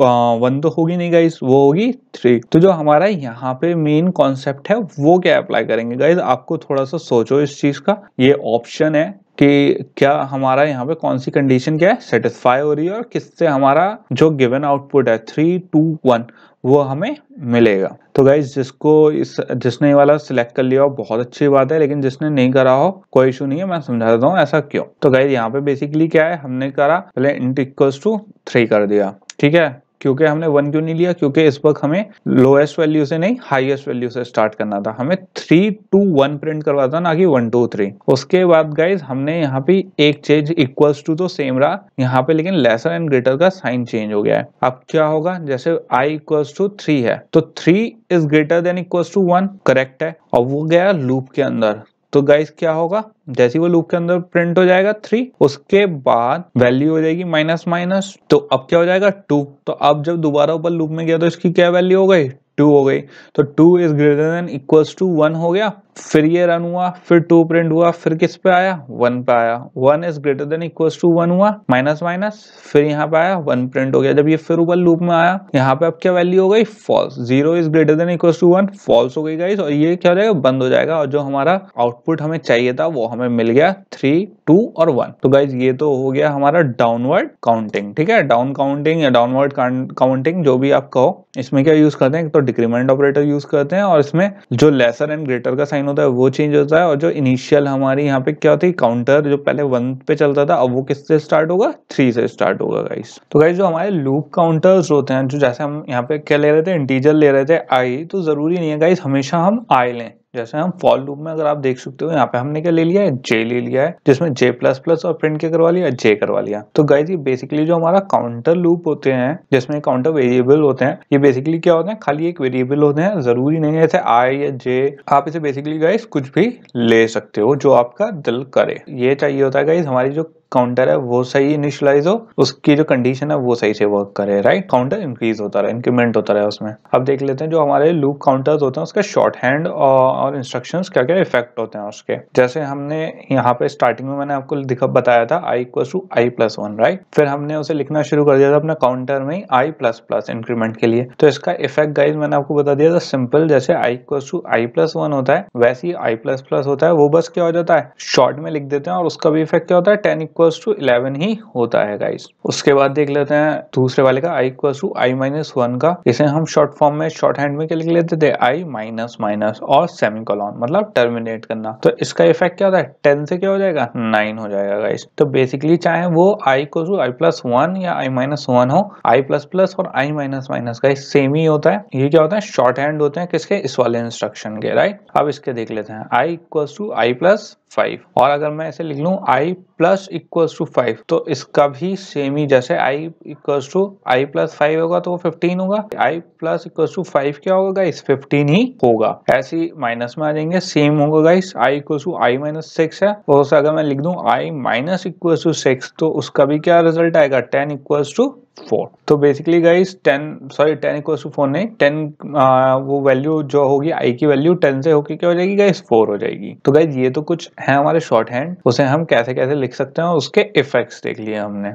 1 तो होगी नहीं गाइस, वो होगी 3। तो जो हमारा यहाँ पे मेन कॉन्सेप्ट है वो क्या अप्लाई करेंगे गाइस, आपको थोड़ा सा सोचो इस चीज का। ये ऑप्शन है कि क्या हमारा यहाँ पे कौन सी कंडीशन क्या है, सेटिस्फाई हो रही है, और किससे हमारा जो गिवन आउटपुट है 3 2 1 वो हमें मिलेगा। तो गाइज जिसने ये वाला सिलेक्ट कर लिया हो बहुत अच्छी बात है, लेकिन जिसने नहीं करा हो कोई इशू नहीं है, मैं समझा देता हूँ ऐसा क्यों। तो गाइज यहाँ पे बेसिकली क्या है, हमने करा पहले इंट इक्वल्स टू 3 कर दिया, ठीक है। क्योंकि हमने 1 क्यों नहीं लिया, क्योंकि इस वक्त हमें लोएस्ट वैल्यू से नहीं हाईएस्ट वैल्यू से स्टार्ट करना था। हमें 3 2 1 प्रिंट करवाता था, ना कि 1 2 3। उसके बाद गाइज हमने यहाँ पे एक चेंज, इक्वल्स टू तो सेम रहा यहाँ पे, लेकिन लेसर एंड ग्रेटर का साइन चेंज हो गया है। अब क्या होगा, जैसे i इक्वल्स टू 3 है तो 3 is greater than equals to 1, correct है, और वो गया लूप के अंदर। तो गाइस क्या होगा, जैसे वो लूप के अंदर प्रिंट हो जाएगा 3, उसके बाद वैल्यू हो जाएगी माइनस माइनस, तो अब क्या हो जाएगा 2। तो अब जब दोबारा ऊपर लूप में गया तो इसकी क्या वैल्यू हो गई, 2 हो गई। तो 2 is greater than equals to 1 हो गया। फिर ये रन हुआ, फिर 2 प्रिंट हुआ, फिर किस पे आया, 1 पे आया। 1 is greater than equals to 1 हुआ, माइनस माइनस, फिर यहाँ पे आया 1 प्रिंट हो गया। जब ये फिर ऊपर लूप में आया, यहाँ पे अब क्या वैल्यू हो गई, false. 0 is greater than equals to 1, false हो गई गाइस, और ये क्या हो जाएगा, बंद हो जाएगा। और जो हमारा आउटपुट हमें चाहिए था वो हमें मिल गया 3 2 और 1। तो गाइस ये तो हो गया हमारा डाउनवर्ड काउंटिंग, ठीक है, डाउन काउंटिंग या डाउनवर्ड काउंटिंग जो भी आप कहो। इसमें क्या यूज करते हैं, तो डिक्रीमेंट ऑपरेटर यूज करते हैं, और इसमें जो लेसर एंड ग्रेटर का साइन होता है वो चेंज होता है। और जो इनिशियल हमारी यहाँ पे क्या होती है, काउंटर जो पहले 1 पे चलता था, अब वो किससे स्टार्ट होगा, 3 से स्टार्ट होगा गाइस। तो गाइस जो हमारे लूप काउंटर्स होते हैं, जो जैसे हम यहाँ पे क्या ले रहे थे, इंटीजर ले रहे थे i, तो जरूरी नहीं है गाइस हमेशा हम i लें। जैसे हम फॉर लूप में अगर आप देख सकते हो, यहाँ पे हमने क्या ले लिया है, j ले लिया है, जिसमें j प्लस प्लस और प्रिंट क्या करवा लिया, j करवा लिया। तो गाइस ये बेसिकली जो हमारा काउंटर लूप होते हैं, जिसमें काउंटर वेरिएबल होते हैं, ये बेसिकली क्या होते हैं, खाली एक वेरिएबल होते हैं। जरूरी नहीं है जैसे i या j, आप इसे बेसिकली गाइस कुछ भी ले सकते हो जो आपका दिल करे। ये चाहिए होता है गाइस हमारी जो काउंटर है वो सही इनिशियलाइज हो, उसकी जो कंडीशन है वो सही से वर्क करे, राइट। काउंटर इंक्रीज होता रहे, इंक्रीमेंट होता रहे उसमें। अब देख लेते हैं जो हमारे लूप काउंटर्स होते हैं उसका शॉर्ट हैंड और इंस्ट्रक्शंस क्या क्या इफेक्ट होते हैं उसके। जैसे हमने यहाँ पे स्टार्टिंग में मैंने आपको बताया था i equals to i plus 1, right. फिर हमने उसे लिखना शुरू कर दिया था अपने काउंटर में i प्लस प्लस इंक्रीमेंट के लिए। तो इसका इफेक्ट गाइज मैंने आपको बता दिया था, सिंपल। जैसे i equals to i plus 1 होता है, वैसे ही i प्लस प्लस होता है, वो बस क्या हो जाता है, शॉर्ट में लिख देते हैं, और उसका भी इफेक्ट क्या होता है, 10 इक्वल्स टू 11 ही होता है गाइस। उसके बाद देख लेते हैं दूसरे वाले का i equals to i minus 1 का। इसे हम शॉर्ट फॉर्म में, शॉर्ट हैंड में क्या लिख लेते थे, i माइनस माइनस और सेमीकोलन, मतलब टर्मिनेट करना। तो इसका इफेक्ट क्या होता है, 10 से क्या हो जाएगा, 9 हो जाएगा गाइस। तो बेसिकली चाहे वो i equals to i plus 1 या i माइनस 1 हो, i प्लस प्लस और i माइनस माइनस का सेम ही होता है। ये क्या होता है, शॉर्ट हैंड होते हैं किसके, इस वाले इंस्ट्रक्शन के, राइट। अब इसके देख लेते हैं i equals to i plus 5। और अगर मैं ऐसे लिख लूं i प्लस इक्वल्स टू 5, तो इसका भी सेम ही, जैसे i equals to i plus 5 होगा तो वो 15 होगा, i प्लस इक्वल्स टू 5 क्या होगा गाइस, 15 ही होगा। ऐसे ही माइनस में आ जाएंगे, सेम होगा guys, i equals to i minus 6 है, और अगर मैं लिख दूं i माइनस इक्वल्स टू 6, तो उसका भी क्या रिजल्ट आएगा, 10 इक्वल्स टू 4। तो बेसिकली गाइस 10 इक्वल्स टू 4 नहीं, 10 वो वैल्यू जो होगी i की वैल्यू 10 से होके क्या हो जाएगी गाइस, 4 हो जाएगी। तो गाइस ये तो कुछ है हमारे शॉर्ट हैंड, उसे हम कैसे कैसे लिख सकते हैं, उसके इफेक्ट्स देख लिए हमने।